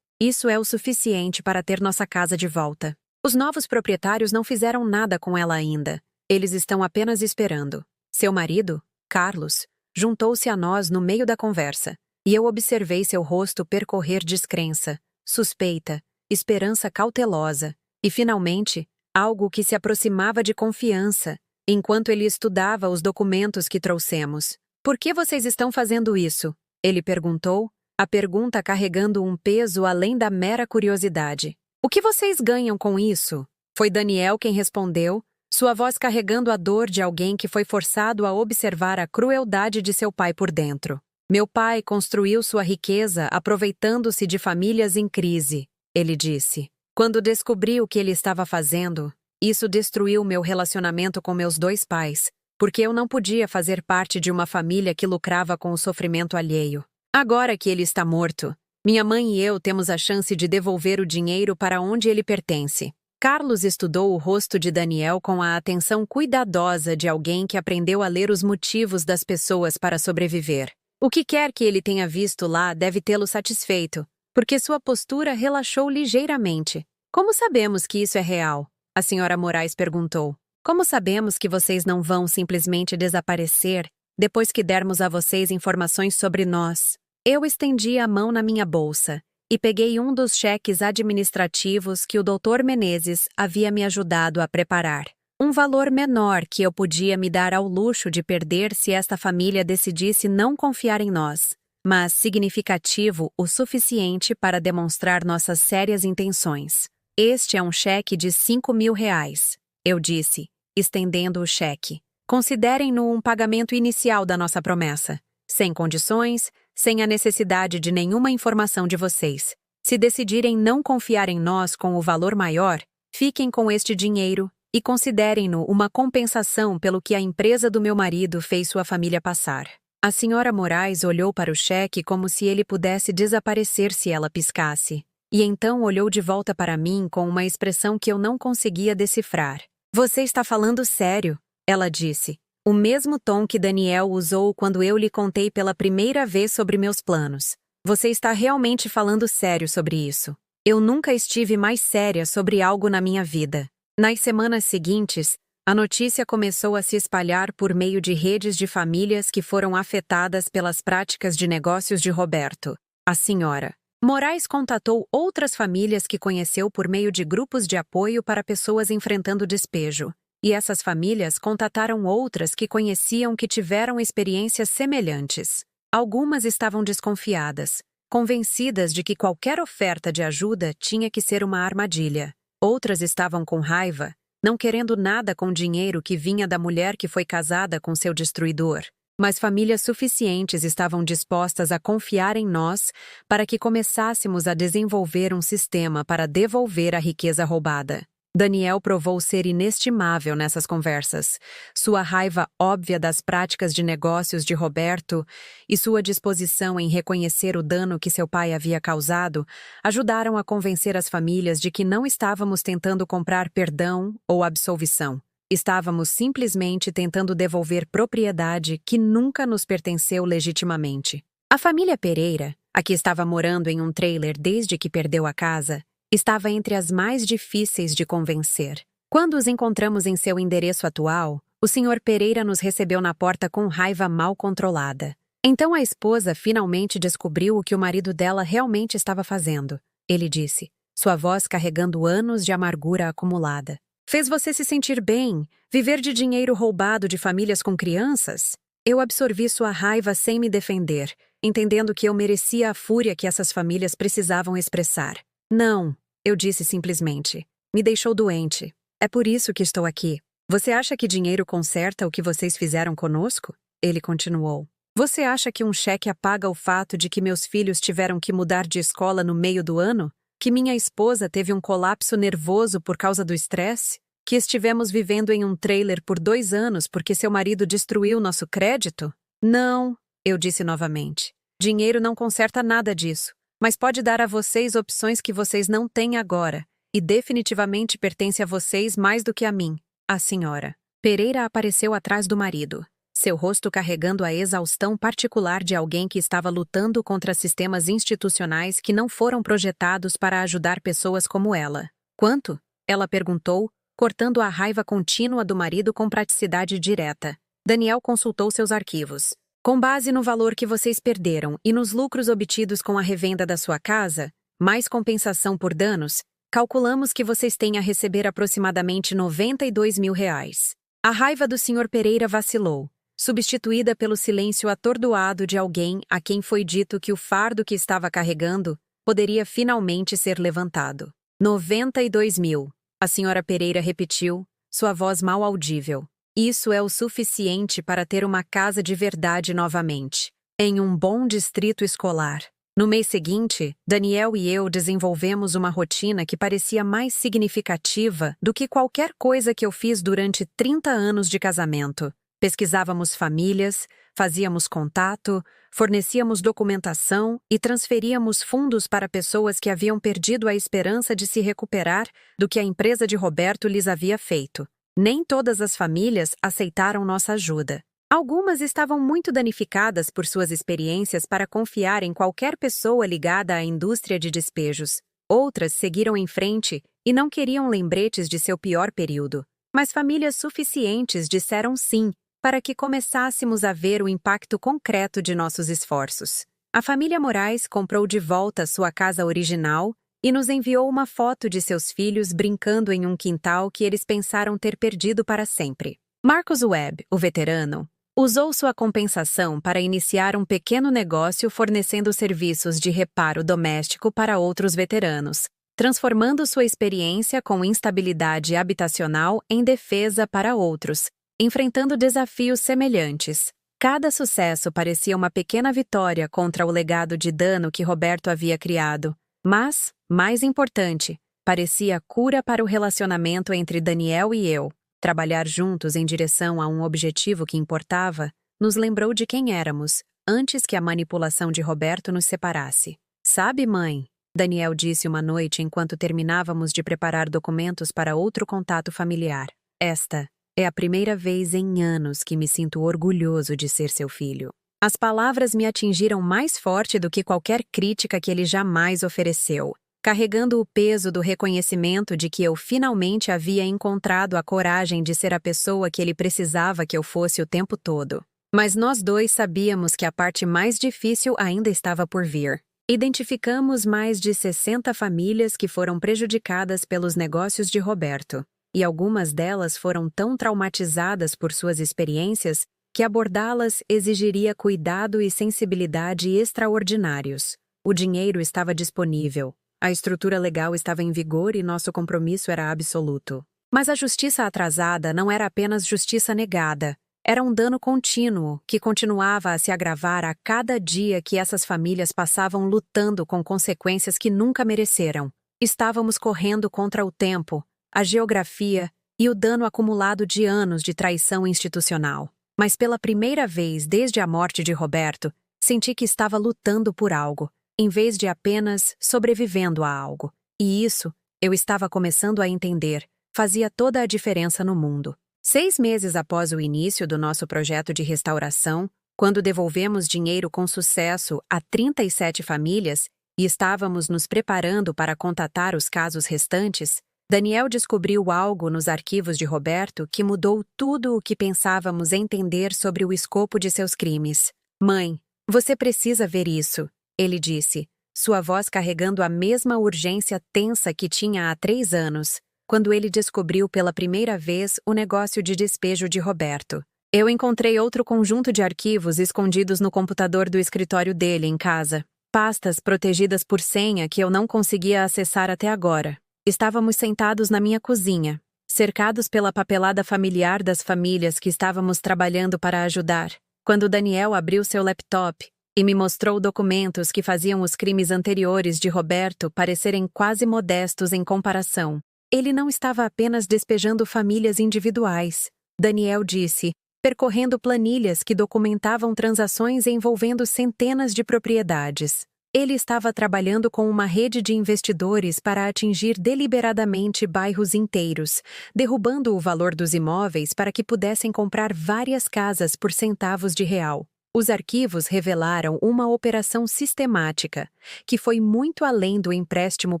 Isso é o suficiente para ter nossa casa de volta. Os novos proprietários não fizeram nada com ela ainda. Eles estão apenas esperando. Seu marido, Carlos, juntou-se a nós no meio da conversa, e eu observei seu rosto percorrer descrença, suspeita, esperança cautelosa, e, finalmente, algo que se aproximava de confiança, enquanto ele estudava os documentos que trouxemos. Por que vocês estão fazendo isso? Ele perguntou, a pergunta carregando um peso além da mera curiosidade. O que vocês ganham com isso? Foi Daniel quem respondeu, sua voz carregando a dor de alguém que foi forçado a observar a crueldade de seu pai por dentro. Meu pai construiu sua riqueza aproveitando-se de famílias em crise, ele disse. Quando descobri o que ele estava fazendo, isso destruiu meu relacionamento com meus dois pais, porque eu não podia fazer parte de uma família que lucrava com o sofrimento alheio. Agora que ele está morto, minha mãe e eu temos a chance de devolver o dinheiro para onde ele pertence. Carlos estudou o rosto de Daniel com a atenção cuidadosa de alguém que aprendeu a ler os motivos das pessoas para sobreviver. O que quer que ele tenha visto lá deve tê-lo satisfeito, porque sua postura relaxou ligeiramente. Como sabemos que isso é real? A senhora Moraes perguntou. Como sabemos que vocês não vão simplesmente desaparecer depois que dermos a vocês informações sobre nós. Eu estendi a mão na minha bolsa e peguei um dos cheques administrativos que o Dr. Menezes havia me ajudado a preparar. Um valor menor que eu podia me dar ao luxo de perder se esta família decidisse não confiar em nós, mas significativo o suficiente para demonstrar nossas sérias intenções. Este é um cheque de R$ 5.000, eu disse, estendendo o cheque. Considerem-no um pagamento inicial da nossa promessa, sem condições, sem a necessidade de nenhuma informação de vocês. Se decidirem não confiar em nós com o valor maior, fiquem com este dinheiro e considerem-no uma compensação pelo que a empresa do meu marido fez sua família passar. A senhora Moraes olhou para o cheque como se ele pudesse desaparecer se ela piscasse, e então olhou de volta para mim com uma expressão que eu não conseguia decifrar. Você está falando sério, ela disse. O mesmo tom que Daniel usou quando eu lhe contei pela primeira vez sobre meus planos. Você está realmente falando sério sobre isso. Eu nunca estive mais séria sobre algo na minha vida. Nas semanas seguintes, a notícia começou a se espalhar por meio de redes de famílias que foram afetadas pelas práticas de negócios de Roberto. A senhora Moraes contatou outras famílias que conheceu por meio de grupos de apoio para pessoas enfrentando despejo. E essas famílias contataram outras que conheciam que tiveram experiências semelhantes. Algumas estavam desconfiadas, convencidas de que qualquer oferta de ajuda tinha que ser uma armadilha. Outras estavam com raiva, não querendo nada com o dinheiro que vinha da mulher que foi casada com seu destruidor. Mas famílias suficientes estavam dispostas a confiar em nós para que começássemos a desenvolver um sistema para devolver a riqueza roubada. Daniel provou ser inestimável nessas conversas. Sua raiva óbvia das práticas de negócios de Roberto e sua disposição em reconhecer o dano que seu pai havia causado ajudaram a convencer as famílias de que não estávamos tentando comprar perdão ou absolvição. Estávamos simplesmente tentando devolver propriedade que nunca nos pertenceu legitimamente. A família Pereira, a que estava morando em um trailer desde que perdeu a casa, estava entre as mais difíceis de convencer. Quando os encontramos em seu endereço atual, o Sr. Pereira nos recebeu na porta com raiva mal controlada. Então a esposa finalmente descobriu o que o marido dela realmente estava fazendo. Ele disse, sua voz carregando anos de amargura acumulada. Fez você se sentir bem, viver de dinheiro roubado de famílias com crianças? Eu absorvi sua raiva sem me defender, entendendo que eu merecia a fúria que essas famílias precisavam expressar. Não, eu disse simplesmente. Me deixou doente. É por isso que estou aqui. Você acha que dinheiro conserta o que vocês fizeram conosco? Ele continuou. Você acha que um cheque apaga o fato de que meus filhos tiveram que mudar de escola no meio do ano? Que minha esposa teve um colapso nervoso por causa do estresse? Que estivemos vivendo em um trailer por 2 anos porque seu marido destruiu nosso crédito? Não, eu disse novamente. Dinheiro não conserta nada disso. Mas pode dar a vocês opções que vocês não têm agora, e definitivamente pertence a vocês mais do que a mim, a senhora. Pereira apareceu atrás do marido, seu rosto carregando a exaustão particular de alguém que estava lutando contra sistemas institucionais que não foram projetados para ajudar pessoas como ela. Quanto? Ela perguntou, cortando a raiva contínua do marido com praticidade direta. Daniel consultou seus arquivos. Com base no valor que vocês perderam e nos lucros obtidos com a revenda da sua casa, mais compensação por danos, calculamos que vocês têm a receber aproximadamente R$ 92.000. A raiva do Sr. Pereira vacilou, substituída pelo silêncio atordoado de alguém a quem foi dito que o fardo que estava carregando poderia finalmente ser levantado. 92.000, a Sra. Pereira repetiu, sua voz mal audível. Isso é o suficiente para ter uma casa de verdade novamente, em um bom distrito escolar. No mês seguinte, Daniel e eu desenvolvemos uma rotina que parecia mais significativa do que qualquer coisa que eu fiz durante 30 anos de casamento. Pesquisávamos famílias, fazíamos contato, fornecíamos documentação e transferíamos fundos para pessoas que haviam perdido a esperança de se recuperar do que a empresa de Roberto lhes havia feito. Nem todas as famílias aceitaram nossa ajuda. Algumas estavam muito danificadas por suas experiências para confiar em qualquer pessoa ligada à indústria de despejos. Outras seguiram em frente e não queriam lembretes de seu pior período. Mas famílias suficientes disseram sim, para que começássemos a ver o impacto concreto de nossos esforços. A família Moraes comprou de volta sua casa original e nos enviou uma foto de seus filhos brincando em um quintal que eles pensaram ter perdido para sempre. Marcos Webb, o veterano, usou sua compensação para iniciar um pequeno negócio fornecendo serviços de reparo doméstico para outros veteranos, transformando sua experiência com instabilidade habitacional em defesa para outros, enfrentando desafios semelhantes. Cada sucesso parecia uma pequena vitória contra o legado de dano que Roberto havia criado, mas, mais importante, parecia cura para o relacionamento entre Daniel e eu. Trabalhar juntos em direção a um objetivo que importava nos lembrou de quem éramos, antes que a manipulação de Roberto nos separasse. Sabe, mãe? Daniel disse uma noite enquanto terminávamos de preparar documentos para outro contato familiar. Esta é a primeira vez em anos que me sinto orgulhoso de ser seu filho. As palavras me atingiram mais forte do que qualquer crítica que ele jamais ofereceu, carregando o peso do reconhecimento de que eu finalmente havia encontrado a coragem de ser a pessoa que ele precisava que eu fosse o tempo todo. Mas nós dois sabíamos que a parte mais difícil ainda estava por vir. Identificamos mais de 60 famílias que foram prejudicadas pelos negócios de Roberto, e algumas delas foram tão traumatizadas por suas experiências que abordá-las exigiria cuidado e sensibilidade extraordinários. O dinheiro estava disponível, a estrutura legal estava em vigor e nosso compromisso era absoluto. Mas a justiça atrasada não era apenas justiça negada. Era um dano contínuo que continuava a se agravar a cada dia que essas famílias passavam lutando com consequências que nunca mereceram. Estávamos correndo contra o tempo, a geografia e o dano acumulado de anos de traição institucional. Mas pela primeira vez desde a morte de Roberto, senti que estava lutando por algo, em vez de apenas sobrevivendo a algo. E isso, eu estava começando a entender, fazia toda a diferença no mundo. 6 meses após o início do nosso projeto de restauração, quando devolvemos dinheiro com sucesso a 37 famílias e estávamos nos preparando para contatar os casos restantes, Daniel descobriu algo nos arquivos de Roberto que mudou tudo o que pensávamos entender sobre o escopo de seus crimes. Mãe, você precisa ver isso, ele disse, sua voz carregando a mesma urgência tensa que tinha há 3 anos, quando ele descobriu pela primeira vez o negócio de despejo de Roberto. Eu encontrei outro conjunto de arquivos escondidos no computador do escritório dele em casa. Pastas protegidas por senha que eu não conseguia acessar até agora. Estávamos sentados na minha cozinha, cercados pela papelada familiar das famílias que estávamos trabalhando para ajudar, quando Daniel abriu seu laptop e me mostrou documentos que faziam os crimes anteriores de Roberto parecerem quase modestos em comparação. Ele não estava apenas despejando famílias individuais, Daniel disse, percorrendo planilhas que documentavam transações envolvendo centenas de propriedades. Ele estava trabalhando com uma rede de investidores para atingir deliberadamente bairros inteiros, derrubando o valor dos imóveis para que pudessem comprar várias casas por centavos de real. Os arquivos revelaram uma operação sistemática, que foi muito além do empréstimo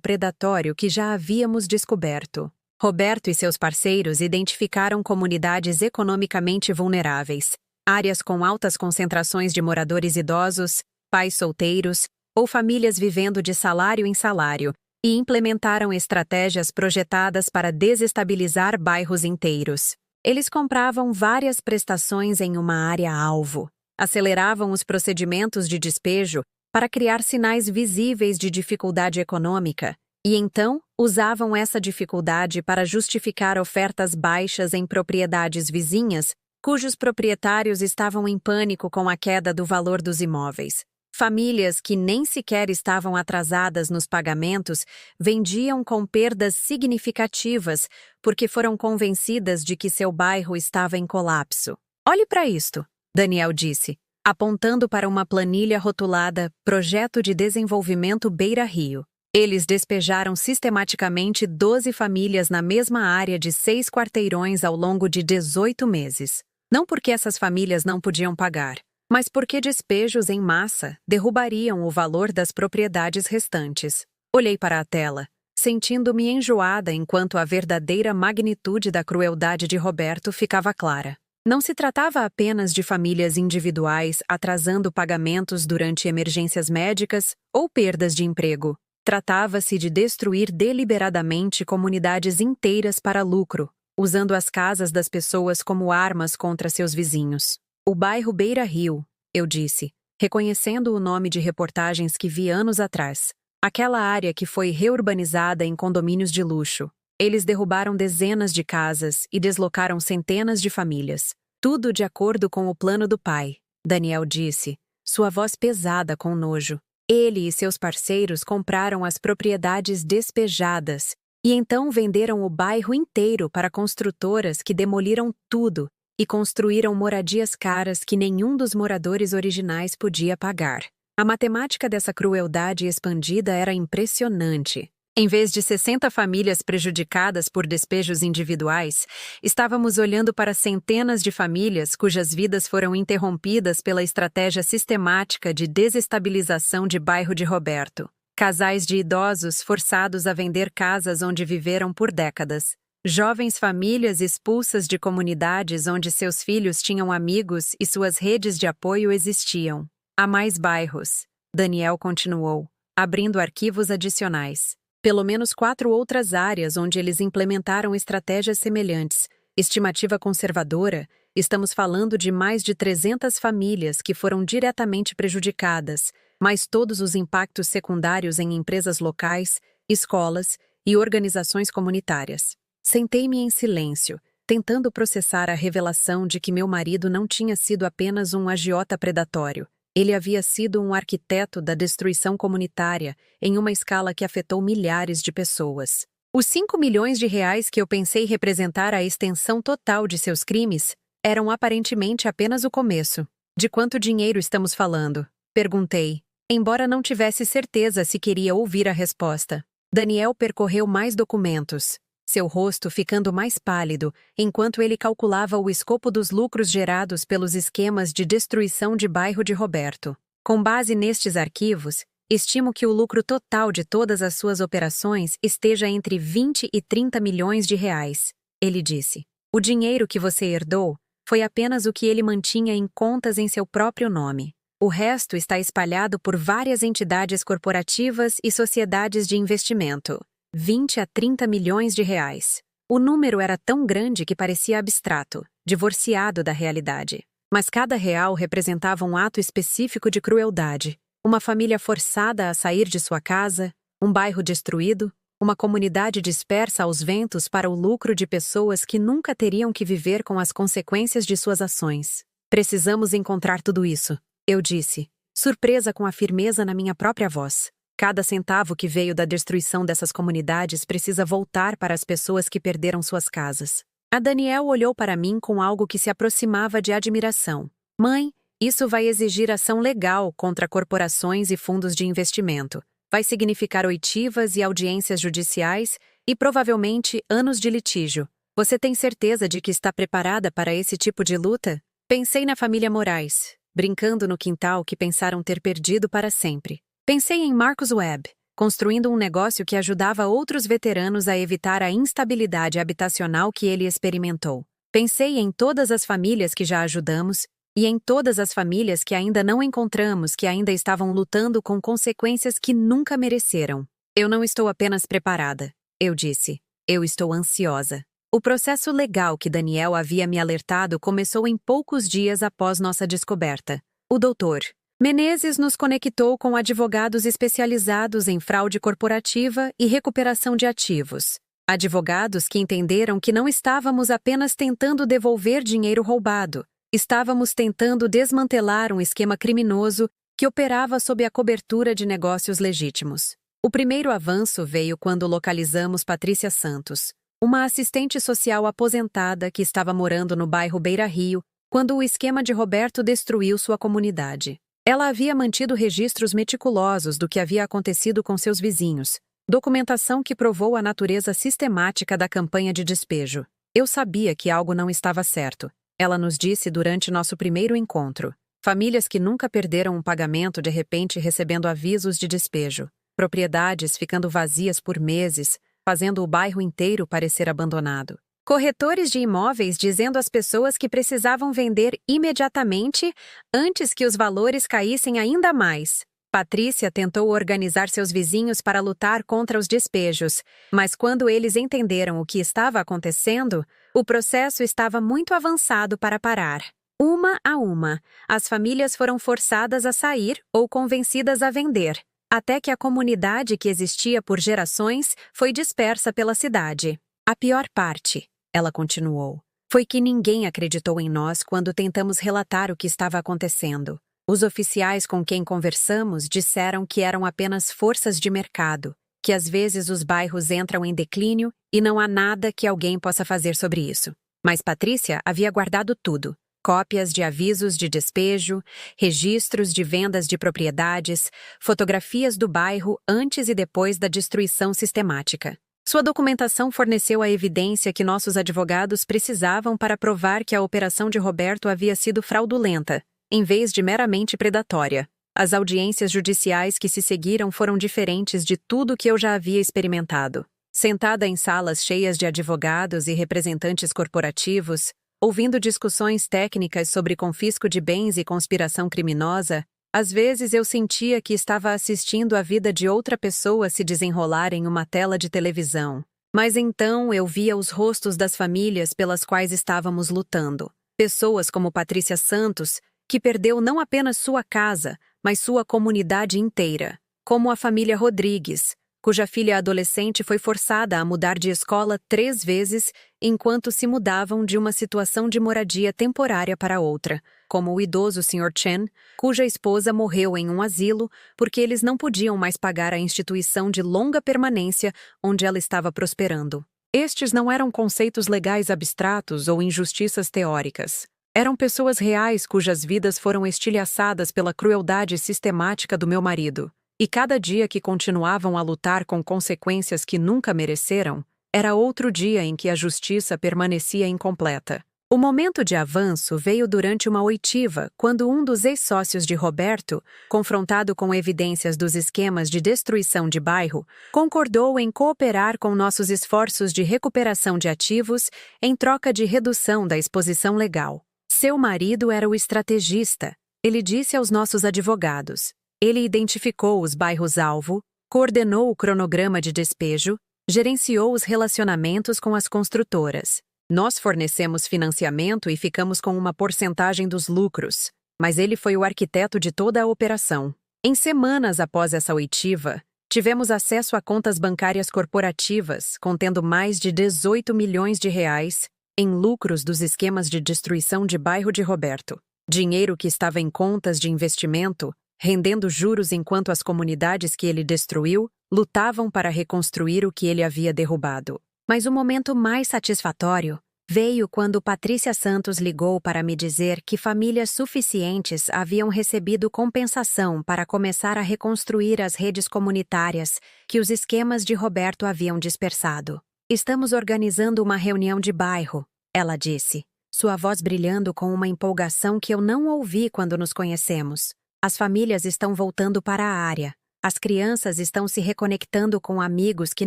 predatório que já havíamos descoberto. Roberto e seus parceiros identificaram comunidades economicamente vulneráveis, áreas com altas concentrações de moradores idosos, pais solteiros, ou famílias vivendo de salário em salário, e implementaram estratégias projetadas para desestabilizar bairros inteiros. Eles compravam várias prestações em uma área-alvo, aceleravam os procedimentos de despejo para criar sinais visíveis de dificuldade econômica, e então usavam essa dificuldade para justificar ofertas baixas em propriedades vizinhas, cujos proprietários estavam em pânico com a queda do valor dos imóveis. Famílias que nem sequer estavam atrasadas nos pagamentos vendiam com perdas significativas porque foram convencidas de que seu bairro estava em colapso. Olhe para isto, Daniel disse, apontando para uma planilha rotulada Projeto de Desenvolvimento Beira Rio. Eles despejaram sistematicamente 12 famílias na mesma área de 6 quarteirões ao longo de 18 meses. Não porque essas famílias não podiam pagar, mas porque despejos em massa derrubariam o valor das propriedades restantes. Olhei para a tela, sentindo-me enjoada enquanto a verdadeira magnitude da crueldade de Roberto ficava clara. Não se tratava apenas de famílias individuais atrasando pagamentos durante emergências médicas ou perdas de emprego. Tratava-se de destruir deliberadamente comunidades inteiras para lucro, usando as casas das pessoas como armas contra seus vizinhos. O bairro Beira Rio, eu disse, reconhecendo o nome de reportagens que vi anos atrás. Aquela área que foi reurbanizada em condomínios de luxo. Eles derrubaram dezenas de casas e deslocaram centenas de famílias. Tudo de acordo com o plano do pai, Daniel disse, sua voz pesada com nojo. Ele e seus parceiros compraram as propriedades despejadas e então venderam o bairro inteiro para construtoras que demoliram tudo e construíram moradias caras que nenhum dos moradores originais podia pagar. A matemática dessa crueldade expandida era impressionante. Em vez de 60 famílias prejudicadas por despejos individuais, estávamos olhando para centenas de famílias cujas vidas foram interrompidas pela estratégia sistemática de desestabilização de bairro de Roberto. Casais de idosos forçados a vender casas onde viveram por décadas. Jovens famílias expulsas de comunidades onde seus filhos tinham amigos e suas redes de apoio existiam. Há mais bairros, Daniel continuou, abrindo arquivos adicionais. Pelo menos 4 outras áreas onde eles implementaram estratégias semelhantes. Estimativa conservadora, estamos falando de mais de 300 famílias que foram diretamente prejudicadas, mais todos os impactos secundários em empresas locais, escolas e organizações comunitárias. Sentei-me em silêncio, tentando processar a revelação de que meu marido não tinha sido apenas um agiota predatório. Ele havia sido um arquiteto da destruição comunitária em uma escala que afetou milhares de pessoas. Os 5 milhões de reais que eu pensei representar a extensão total de seus crimes eram aparentemente apenas o começo. De quanto dinheiro estamos falando? Perguntei, embora não tivesse certeza se queria ouvir a resposta. Daniel percorreu mais documentos, seu rosto ficando mais pálido, enquanto ele calculava o escopo dos lucros gerados pelos esquemas de destruição de bairro de Roberto. Com base nestes arquivos, estimo que o lucro total de todas as suas operações esteja entre 20 e 30 milhões de reais, ele disse. O dinheiro que você herdou foi apenas o que ele mantinha em contas em seu próprio nome. O resto está espalhado por várias entidades corporativas e sociedades de investimento. 20 a 30 milhões de reais. O número era tão grande que parecia abstrato, divorciado da realidade. Mas cada real representava um ato específico de crueldade. Uma família forçada a sair de sua casa, um bairro destruído, uma comunidade dispersa aos ventos para o lucro de pessoas que nunca teriam que viver com as consequências de suas ações. Precisamos encontrar tudo isso, eu disse, surpresa com a firmeza na minha própria voz. Cada centavo que veio da destruição dessas comunidades precisa voltar para as pessoas que perderam suas casas. A Daniel olhou para mim com algo que se aproximava de admiração. Mãe, isso vai exigir ação legal contra corporações e fundos de investimento. Vai significar oitivas e audiências judiciais e, provavelmente, anos de litígio. Você tem certeza de que está preparada para esse tipo de luta? Pensei na família Moraes, brincando no quintal que pensaram ter perdido para sempre. Pensei em Marcus Webb, construindo um negócio que ajudava outros veteranos a evitar a instabilidade habitacional que ele experimentou. Pensei em todas as famílias que já ajudamos e em todas as famílias que ainda não encontramos, que ainda estavam lutando com consequências que nunca mereceram. Eu não estou apenas preparada, eu disse. Eu estou ansiosa. O processo legal que Daniel havia me alertado começou em poucos dias após nossa descoberta. O doutor Menezes nos conectou com advogados especializados em fraude corporativa e recuperação de ativos. Advogados que entenderam que não estávamos apenas tentando devolver dinheiro roubado. Estávamos tentando desmantelar um esquema criminoso que operava sob a cobertura de negócios legítimos. O primeiro avanço veio quando localizamos Patrícia Santos, uma assistente social aposentada que estava morando no bairro Beira Rio, quando o esquema de Roberto destruiu sua comunidade. Ela havia mantido registros meticulosos do que havia acontecido com seus vizinhos, documentação que provou a natureza sistemática da campanha de despejo. Eu sabia que algo não estava certo. Ela nos disse durante nosso primeiro encontro. Famílias que nunca perderam um pagamento de repente recebendo avisos de despejo. Propriedades ficando vazias por meses, fazendo o bairro inteiro parecer abandonado. Corretores de imóveis dizendo às pessoas que precisavam vender imediatamente antes que os valores caíssem ainda mais. Patrícia tentou organizar seus vizinhos para lutar contra os despejos, mas quando eles entenderam o que estava acontecendo, o processo estava muito avançado para parar. Uma a uma, as famílias foram forçadas a sair ou convencidas a vender, até que a comunidade que existia por gerações foi dispersa pela cidade. A pior parte, ela continuou, foi que ninguém acreditou em nós quando tentamos relatar o que estava acontecendo. Os oficiais com quem conversamos disseram que eram apenas forças de mercado, que às vezes os bairros entram em declínio e não há nada que alguém possa fazer sobre isso. Mas Patrícia havia guardado tudo. Cópias de avisos de despejo, registros de vendas de propriedades, fotografias do bairro antes e depois da destruição sistemática. Sua documentação forneceu a evidência que nossos advogados precisavam para provar que a operação de Roberto havia sido fraudulenta, em vez de meramente predatória. As audiências judiciais que se seguiram foram diferentes de tudo que eu já havia experimentado. Sentada em salas cheias de advogados e representantes corporativos, ouvindo discussões técnicas sobre confisco de bens e conspiração criminosa, às vezes eu sentia que estava assistindo a vida de outra pessoa se desenrolar em uma tela de televisão. Mas então eu via os rostos das famílias pelas quais estávamos lutando. Pessoas como Patrícia Santos, que perdeu não apenas sua casa, mas sua comunidade inteira. Como a família Rodrigues, cuja filha adolescente foi forçada a mudar de escola 3 vezes enquanto se mudavam de uma situação de moradia temporária para outra, como o idoso Sr. Chen, cuja esposa morreu em um asilo porque eles não podiam mais pagar a instituição de longa permanência onde ela estava prosperando. Estes não eram conceitos legais abstratos ou injustiças teóricas. Eram pessoas reais cujas vidas foram estilhaçadas pela crueldade sistemática do meu marido. E cada dia que continuavam a lutar com consequências que nunca mereceram, era outro dia em que a justiça permanecia incompleta. O momento de avanço veio durante uma oitiva, quando um dos ex-sócios de Roberto, confrontado com evidências dos esquemas de destruição de bairro, concordou em cooperar com nossos esforços de recuperação de ativos em troca de redução da exposição legal. Seu marido era o estrategista, ele disse aos nossos advogados. Ele identificou os bairros-alvo, coordenou o cronograma de despejo, gerenciou os relacionamentos com as construtoras. Nós fornecemos financiamento e ficamos com uma porcentagem dos lucros, mas ele foi o arquiteto de toda a operação. Em semanas após essa oitiva, tivemos acesso a contas bancárias corporativas contendo mais de 18 milhões de reais em lucros dos esquemas de destruição de bairro de Roberto. Dinheiro que estava em contas de investimento, rendendo juros enquanto as comunidades que ele destruiu lutavam para reconstruir o que ele havia derrubado. Mas o momento mais satisfatório veio quando Patrícia Santos ligou para me dizer que famílias suficientes haviam recebido compensação para começar a reconstruir as redes comunitárias que os esquemas de Roberto haviam dispersado. Estamos organizando uma reunião de bairro, ela disse, sua voz brilhando com uma empolgação que eu não ouvi quando nos conhecemos. As famílias estão voltando para a área. As crianças estão se reconectando com amigos que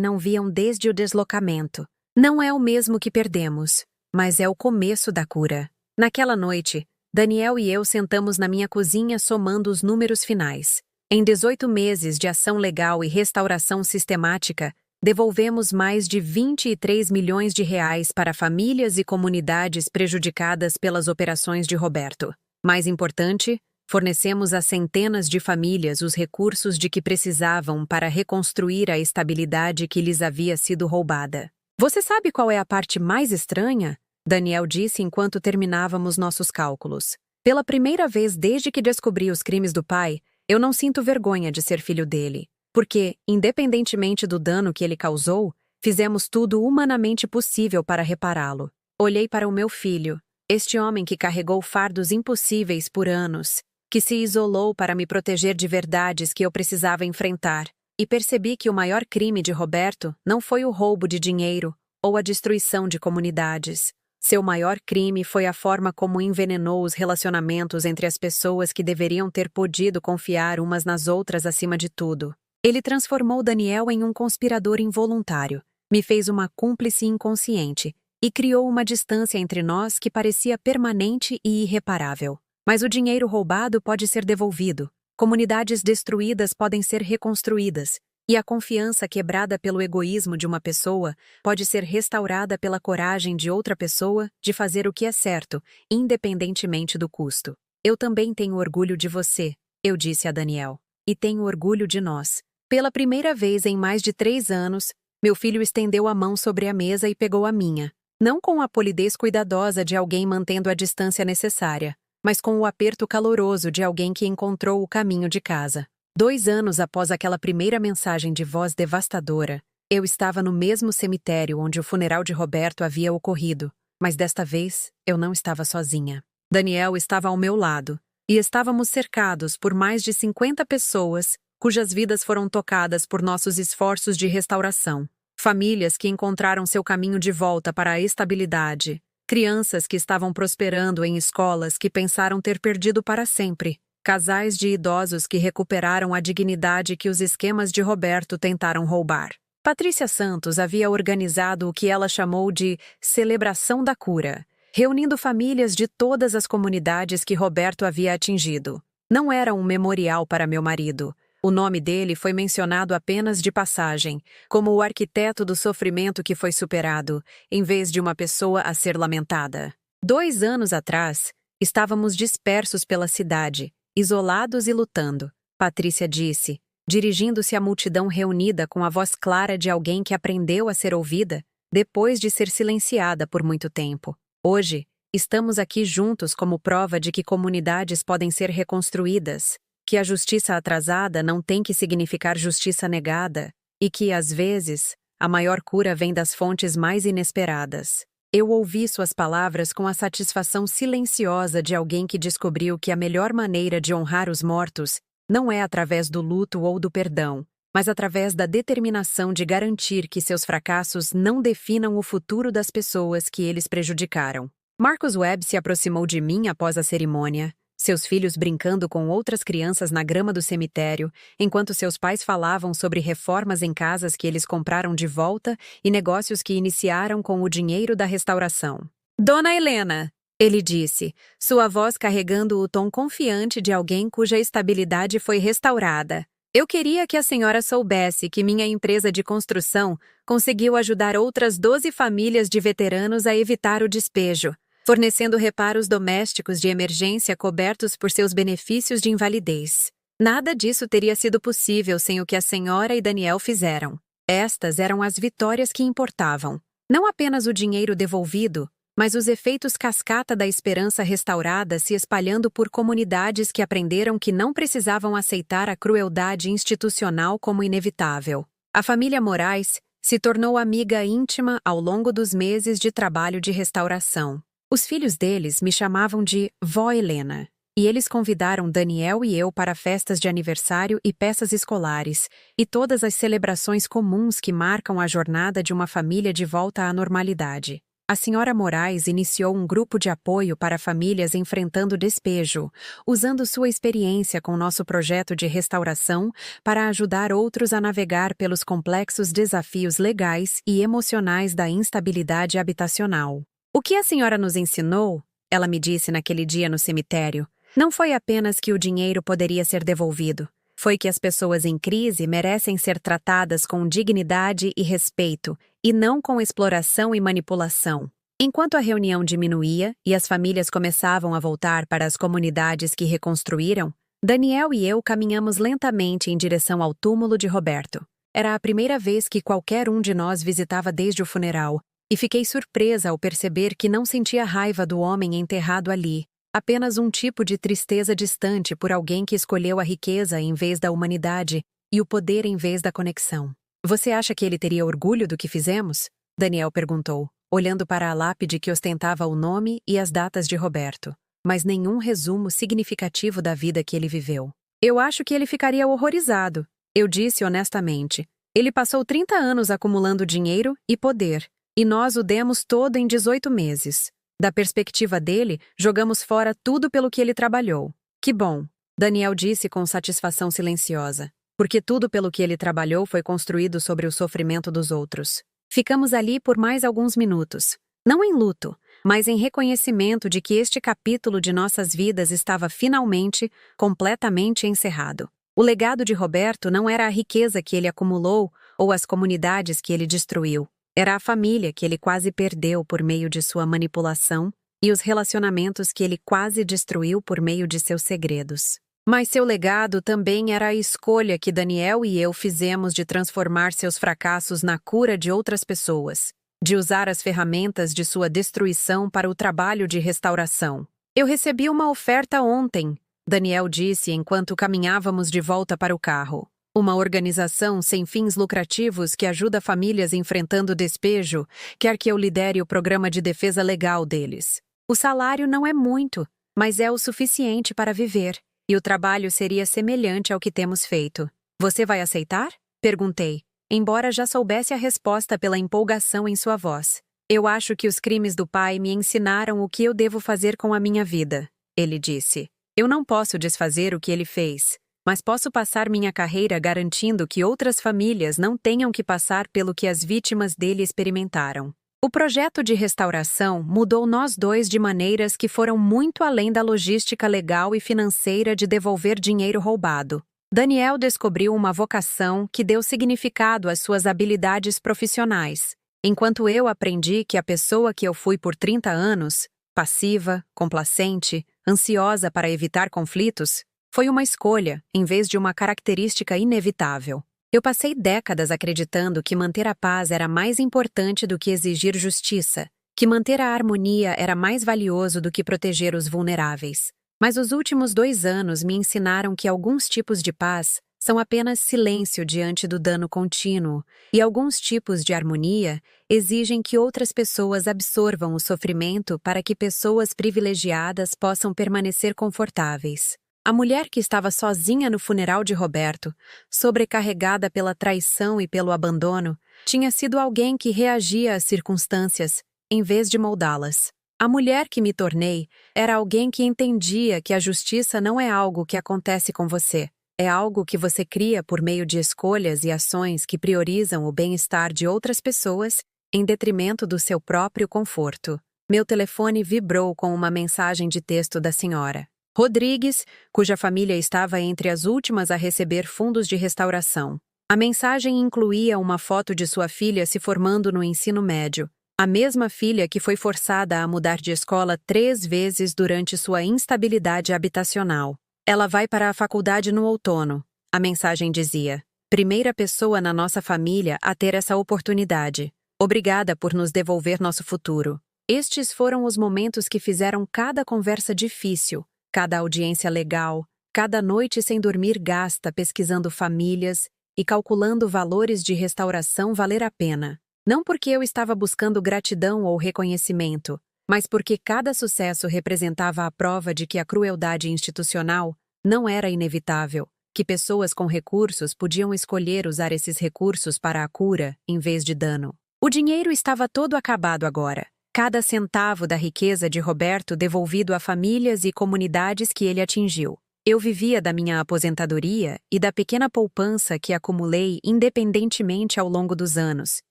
não viam desde o deslocamento. Não é o mesmo que perdemos, mas é o começo da cura. Naquela noite, Daniel e eu sentamos na minha cozinha somando os números finais. Em 18 meses de ação legal e restauração sistemática, devolvemos mais de 23 milhões de reais para famílias e comunidades prejudicadas pelas operações de Roberto. Mais importante, fornecemos a centenas de famílias os recursos de que precisavam para reconstruir a estabilidade que lhes havia sido roubada. Você sabe qual é a parte mais estranha? Daniel disse enquanto terminávamos nossos cálculos. Pela primeira vez desde que descobri os crimes do pai, eu não sinto vergonha de ser filho dele. Porque, independentemente do dano que ele causou, fizemos tudo humanamente possível para repará-lo. Olhei para o meu filho, este homem que carregou fardos impossíveis por anos, que se isolou para me proteger de verdades que eu precisava enfrentar, e percebi que o maior crime de Roberto não foi o roubo de dinheiro ou a destruição de comunidades. Seu maior crime foi a forma como envenenou os relacionamentos entre as pessoas que deveriam ter podido confiar umas nas outras acima de tudo. Ele transformou Daniel em um conspirador involuntário, me fez uma cúmplice inconsciente e criou uma distância entre nós que parecia permanente e irreparável. Mas o dinheiro roubado pode ser devolvido, comunidades destruídas podem ser reconstruídas, e a confiança quebrada pelo egoísmo de uma pessoa pode ser restaurada pela coragem de outra pessoa de fazer o que é certo, independentemente do custo. Eu também tenho orgulho de você, eu disse a Daniel, e tenho orgulho de nós. Pela primeira vez em mais de 3 anos, meu filho estendeu a mão sobre a mesa e pegou a minha, não com a polidez cuidadosa de alguém mantendo a distância necessária, mas com o aperto caloroso de alguém que encontrou o caminho de casa. 2 anos após aquela primeira mensagem de voz devastadora, eu estava no mesmo cemitério onde o funeral de Roberto havia ocorrido, mas desta vez eu não estava sozinha. Daniel estava ao meu lado, e estávamos cercados por mais de 50 pessoas cujas vidas foram tocadas por nossos esforços de restauração. Famílias que encontraram seu caminho de volta para a estabilidade. Crianças que estavam prosperando em escolas que pensaram ter perdido para sempre. Casais de idosos que recuperaram a dignidade que os esquemas de Roberto tentaram roubar. Patrícia Santos havia organizado o que ela chamou de Celebração da Cura, reunindo famílias de todas as comunidades que Roberto havia atingido. Não era um memorial para meu marido. O nome dele foi mencionado apenas de passagem, como o arquiteto do sofrimento que foi superado, em vez de uma pessoa a ser lamentada. 2 anos atrás, estávamos dispersos pela cidade, isolados e lutando, Patrícia disse, dirigindo-se à multidão reunida com a voz clara de alguém que aprendeu a ser ouvida, depois de ser silenciada por muito tempo. Hoje, estamos aqui juntos como prova de que comunidades podem ser reconstruídas, que a justiça atrasada não tem que significar justiça negada, e que, às vezes, a maior cura vem das fontes mais inesperadas. Eu ouvi suas palavras com a satisfação silenciosa de alguém que descobriu que a melhor maneira de honrar os mortos não é através do luto ou do perdão, mas através da determinação de garantir que seus fracassos não definam o futuro das pessoas que eles prejudicaram. Marcos Webb se aproximou de mim após a cerimônia, seus filhos brincando com outras crianças na grama do cemitério, enquanto seus pais falavam sobre reformas em casas que eles compraram de volta e negócios que iniciaram com o dinheiro da restauração. Dona Helena, ele disse, sua voz carregando o tom confiante de alguém cuja estabilidade foi restaurada. Eu queria que a senhora soubesse que minha empresa de construção conseguiu ajudar outras 12 famílias de veteranos a evitar o despejo, fornecendo reparos domésticos de emergência cobertos por seus benefícios de invalidez. Nada disso teria sido possível sem o que a senhora e Daniel fizeram. Estas eram as vitórias que importavam. Não apenas o dinheiro devolvido, mas os efeitos cascata da esperança restaurada se espalhando por comunidades que aprenderam que não precisavam aceitar a crueldade institucional como inevitável. A família Moraes se tornou amiga íntima ao longo dos meses de trabalho de restauração. Os filhos deles me chamavam de Vó Helena, e eles convidaram Daniel e eu para festas de aniversário e peças escolares, e todas as celebrações comuns que marcam a jornada de uma família de volta à normalidade. A senhora Moraes iniciou um grupo de apoio para famílias enfrentando despejo, usando sua experiência com nosso projeto de restauração para ajudar outros a navegar pelos complexos desafios legais e emocionais da instabilidade habitacional. O que a senhora nos ensinou, ela me disse naquele dia no cemitério, não foi apenas que o dinheiro poderia ser devolvido. Foi que as pessoas em crise merecem ser tratadas com dignidade e respeito, e não com exploração e manipulação. Enquanto a reunião diminuía e as famílias começavam a voltar para as comunidades que reconstruíram, Daniel e eu caminhamos lentamente em direção ao túmulo de Roberto. Era a primeira vez que qualquer um de nós visitava desde o funeral, e fiquei surpresa ao perceber que não sentia raiva do homem enterrado ali, apenas um tipo de tristeza distante por alguém que escolheu a riqueza em vez da humanidade e o poder em vez da conexão. Você acha que ele teria orgulho do que fizemos? Daniel perguntou, olhando para a lápide que ostentava o nome e as datas de Roberto, mas nenhum resumo significativo da vida que ele viveu. Eu acho que ele ficaria horrorizado, eu disse honestamente. Ele passou 30 anos acumulando dinheiro e poder, e nós o demos todo em 18 meses. Da perspectiva dele, jogamos fora tudo pelo que ele trabalhou. Que bom, Daniel disse com satisfação silenciosa, porque tudo pelo que ele trabalhou foi construído sobre o sofrimento dos outros. Ficamos ali por mais alguns minutos, Não em luto, mas em reconhecimento de que este capítulo de nossas vidas estava finalmente, completamente encerrado. O legado de Roberto não era a riqueza que ele acumulou ou as comunidades que ele destruiu. Era a família que ele quase perdeu por meio de sua manipulação e os relacionamentos que ele quase destruiu por meio de seus segredos. Mas seu legado também era a escolha que Daniel e eu fizemos de transformar seus fracassos na cura de outras pessoas, de usar as ferramentas de sua destruição para o trabalho de restauração. Eu recebi uma oferta ontem, Daniel disse enquanto caminhávamos de volta para o carro. Uma organização sem fins lucrativos que ajuda famílias enfrentando despejo quer que eu lidere o programa de defesa legal deles. O salário não é muito, mas é o suficiente para viver, e o trabalho seria semelhante ao que temos feito. Você vai aceitar? Perguntei, embora já soubesse a resposta pela empolgação em sua voz. Eu acho que os crimes do pai me ensinaram o que eu devo fazer com a minha vida, ele disse. Eu não posso desfazer o que ele fez, mas posso passar minha carreira garantindo que outras famílias não tenham que passar pelo que as vítimas dele experimentaram. O projeto de restauração mudou nós dois de maneiras que foram muito além da logística legal e financeira de devolver dinheiro roubado. Daniel descobriu uma vocação que deu significado às suas habilidades profissionais, enquanto eu aprendi que a pessoa que eu fui por 30 anos, passiva, complacente, ansiosa para evitar conflitos, foi uma escolha, em vez de uma característica inevitável. Eu passei décadas acreditando que manter a paz era mais importante do que exigir justiça, que manter a harmonia era mais valioso do que proteger os vulneráveis. Mas os últimos 2 anos me ensinaram que alguns tipos de paz são apenas silêncio diante do dano contínuo, e alguns tipos de harmonia exigem que outras pessoas absorvam o sofrimento para que pessoas privilegiadas possam permanecer confortáveis. A mulher que estava sozinha no funeral de Roberto, sobrecarregada pela traição e pelo abandono, tinha sido alguém que reagia às circunstâncias, em vez de moldá-las. A mulher que me tornei era alguém que entendia que a justiça não é algo que acontece com você, é algo que você cria por meio de escolhas e ações que priorizam o bem-estar de outras pessoas em detrimento do seu próprio conforto. Meu telefone vibrou com uma mensagem de texto da senhora Rodrigues, cuja família estava entre as últimas a receber fundos de restauração. A mensagem incluía uma foto de sua filha se formando no ensino médio, a mesma filha que foi forçada a mudar de escola 3 vezes durante sua instabilidade habitacional. Ela vai para a faculdade no outono, a mensagem dizia. Primeira pessoa na nossa família a ter essa oportunidade. Obrigada por nos devolver nosso futuro. Estes foram os momentos que fizeram cada conversa difícil, cada audiência legal, cada noite sem dormir gasta pesquisando famílias e calculando valores de restauração valer a pena. Não porque eu estava buscando gratidão ou reconhecimento, mas porque cada sucesso representava a prova de que a crueldade institucional não era inevitável, que pessoas com recursos podiam escolher usar esses recursos para a cura em vez de dano. O dinheiro estava todo acabado agora. Cada centavo da riqueza de Roberto devolvido a famílias e comunidades que ele atingiu. Eu vivia da minha aposentadoria e da pequena poupança que acumulei independentemente ao longo dos anos,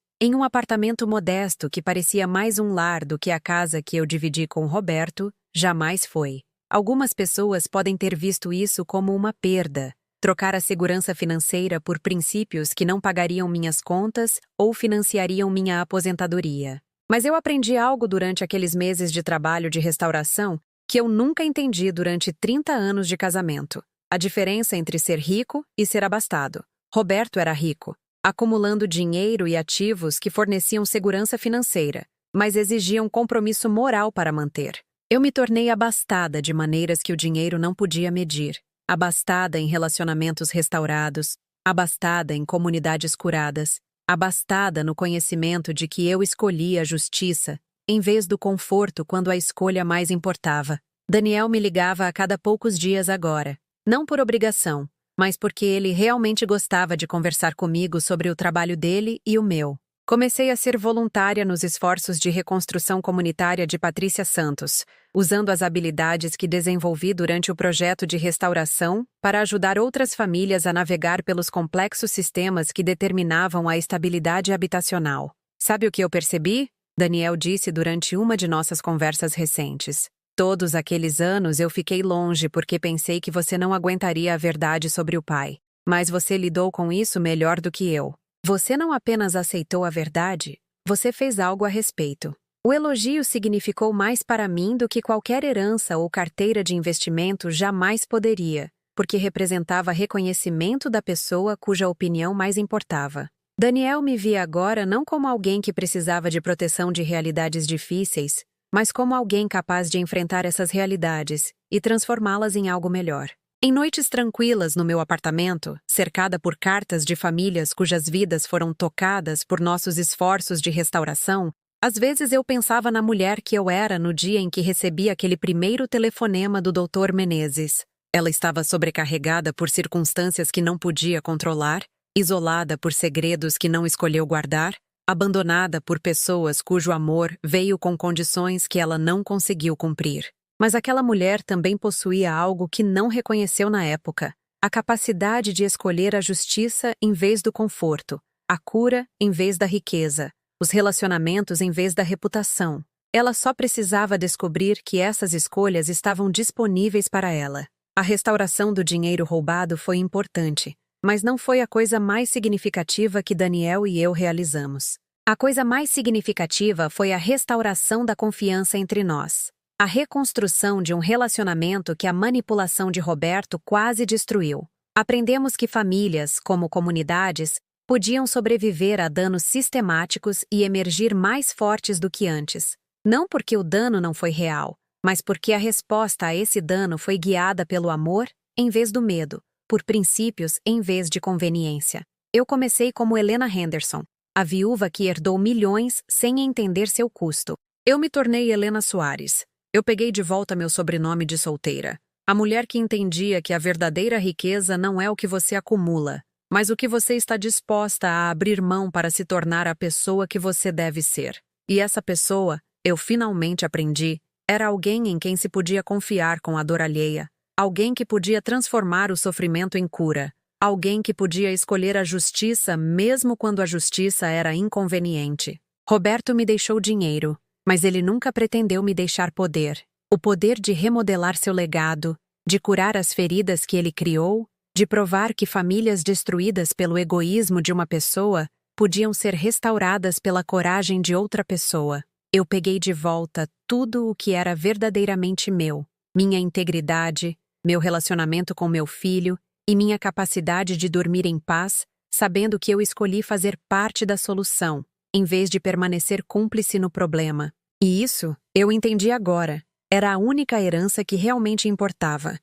em um apartamento modesto que parecia mais um lar do que a casa que eu dividi com Roberto, jamais foi. Algumas pessoas podem ter visto isso como uma perda, trocar a segurança financeira por princípios que não pagariam minhas contas ou financiariam minha aposentadoria. Mas eu aprendi algo durante aqueles meses de trabalho de restauração que eu nunca entendi durante 30 anos de casamento. A diferença entre ser rico e ser abastado. Roberto era rico, acumulando dinheiro e ativos que forneciam segurança financeira, mas exigiam compromisso moral para manter. Eu me tornei abastada de maneiras que o dinheiro não podia medir. Abastada em relacionamentos restaurados, abastada em comunidades curadas, abastada no conhecimento de que eu escolhia a justiça, em vez do conforto quando a escolha mais importava. Daniel me ligava a cada poucos dias agora, não por obrigação, mas porque ele realmente gostava de conversar comigo sobre o trabalho dele e o meu. Comecei a ser voluntária nos esforços de reconstrução comunitária de Patrícia Santos, usando as habilidades que desenvolvi durante o projeto de restauração para ajudar outras famílias a navegar pelos complexos sistemas que determinavam a estabilidade habitacional. Sabe o que eu percebi? Daniel disse durante uma de nossas conversas recentes. Todos aqueles anos eu fiquei longe porque pensei que você não aguentaria a verdade sobre o pai. Mas você lidou com isso melhor do que eu. Você não apenas aceitou a verdade, você fez algo a respeito. O elogio significou mais para mim do que qualquer herança ou carteira de investimento jamais poderia, porque representava reconhecimento da pessoa cuja opinião mais importava. Daniel me via agora não como alguém que precisava de proteção de realidades difíceis, mas como alguém capaz de enfrentar essas realidades e transformá-las em algo melhor. Em noites tranquilas no meu apartamento, cercada por cartas de famílias cujas vidas foram tocadas por nossos esforços de restauração, às vezes eu pensava na mulher que eu era no dia em que recebi aquele primeiro telefonema do Dr. Menezes. Ela estava sobrecarregada por circunstâncias que não podia controlar, isolada por segredos que não escolheu guardar, abandonada por pessoas cujo amor veio com condições que ela não conseguiu cumprir. Mas aquela mulher também possuía algo que não reconheceu na época: a capacidade de escolher a justiça em vez do conforto, a cura em vez da riqueza, os relacionamentos em vez da reputação. Ela só precisava descobrir que essas escolhas estavam disponíveis para ela. A restauração do dinheiro roubado foi importante, mas não foi a coisa mais significativa que Daniel e eu realizamos. A coisa mais significativa foi a restauração da confiança entre nós. A reconstrução de um relacionamento que a manipulação de Roberto quase destruiu. Aprendemos que famílias, como comunidades, podiam sobreviver a danos sistemáticos e emergir mais fortes do que antes. Não porque o dano não foi real, mas porque a resposta a esse dano foi guiada pelo amor em vez do medo, por princípios em vez de conveniência. Eu comecei como Helena Henderson, a viúva que herdou milhões sem entender seu custo. Eu me tornei Helena Soares. Eu peguei de volta meu sobrenome de solteira. A mulher que entendia que a verdadeira riqueza não é o que você acumula, mas o que você está disposta a abrir mão para se tornar a pessoa que você deve ser. E essa pessoa, eu finalmente aprendi, era alguém em quem se podia confiar com a dor alheia, alguém que podia transformar o sofrimento em cura, alguém que podia escolher a justiça mesmo quando a justiça era inconveniente. Roberto me deixou dinheiro, mas ele nunca pretendeu me deixar poder. O poder de remodelar seu legado, de curar as feridas que ele criou, de provar que famílias destruídas pelo egoísmo de uma pessoa podiam ser restauradas pela coragem de outra pessoa. Eu peguei de volta tudo o que era verdadeiramente meu: minha integridade, meu relacionamento com meu filho e minha capacidade de dormir em paz, sabendo que eu escolhi fazer parte da solução, em vez de permanecer cúmplice no problema. E isso, eu entendi agora, era a única herança que realmente importava.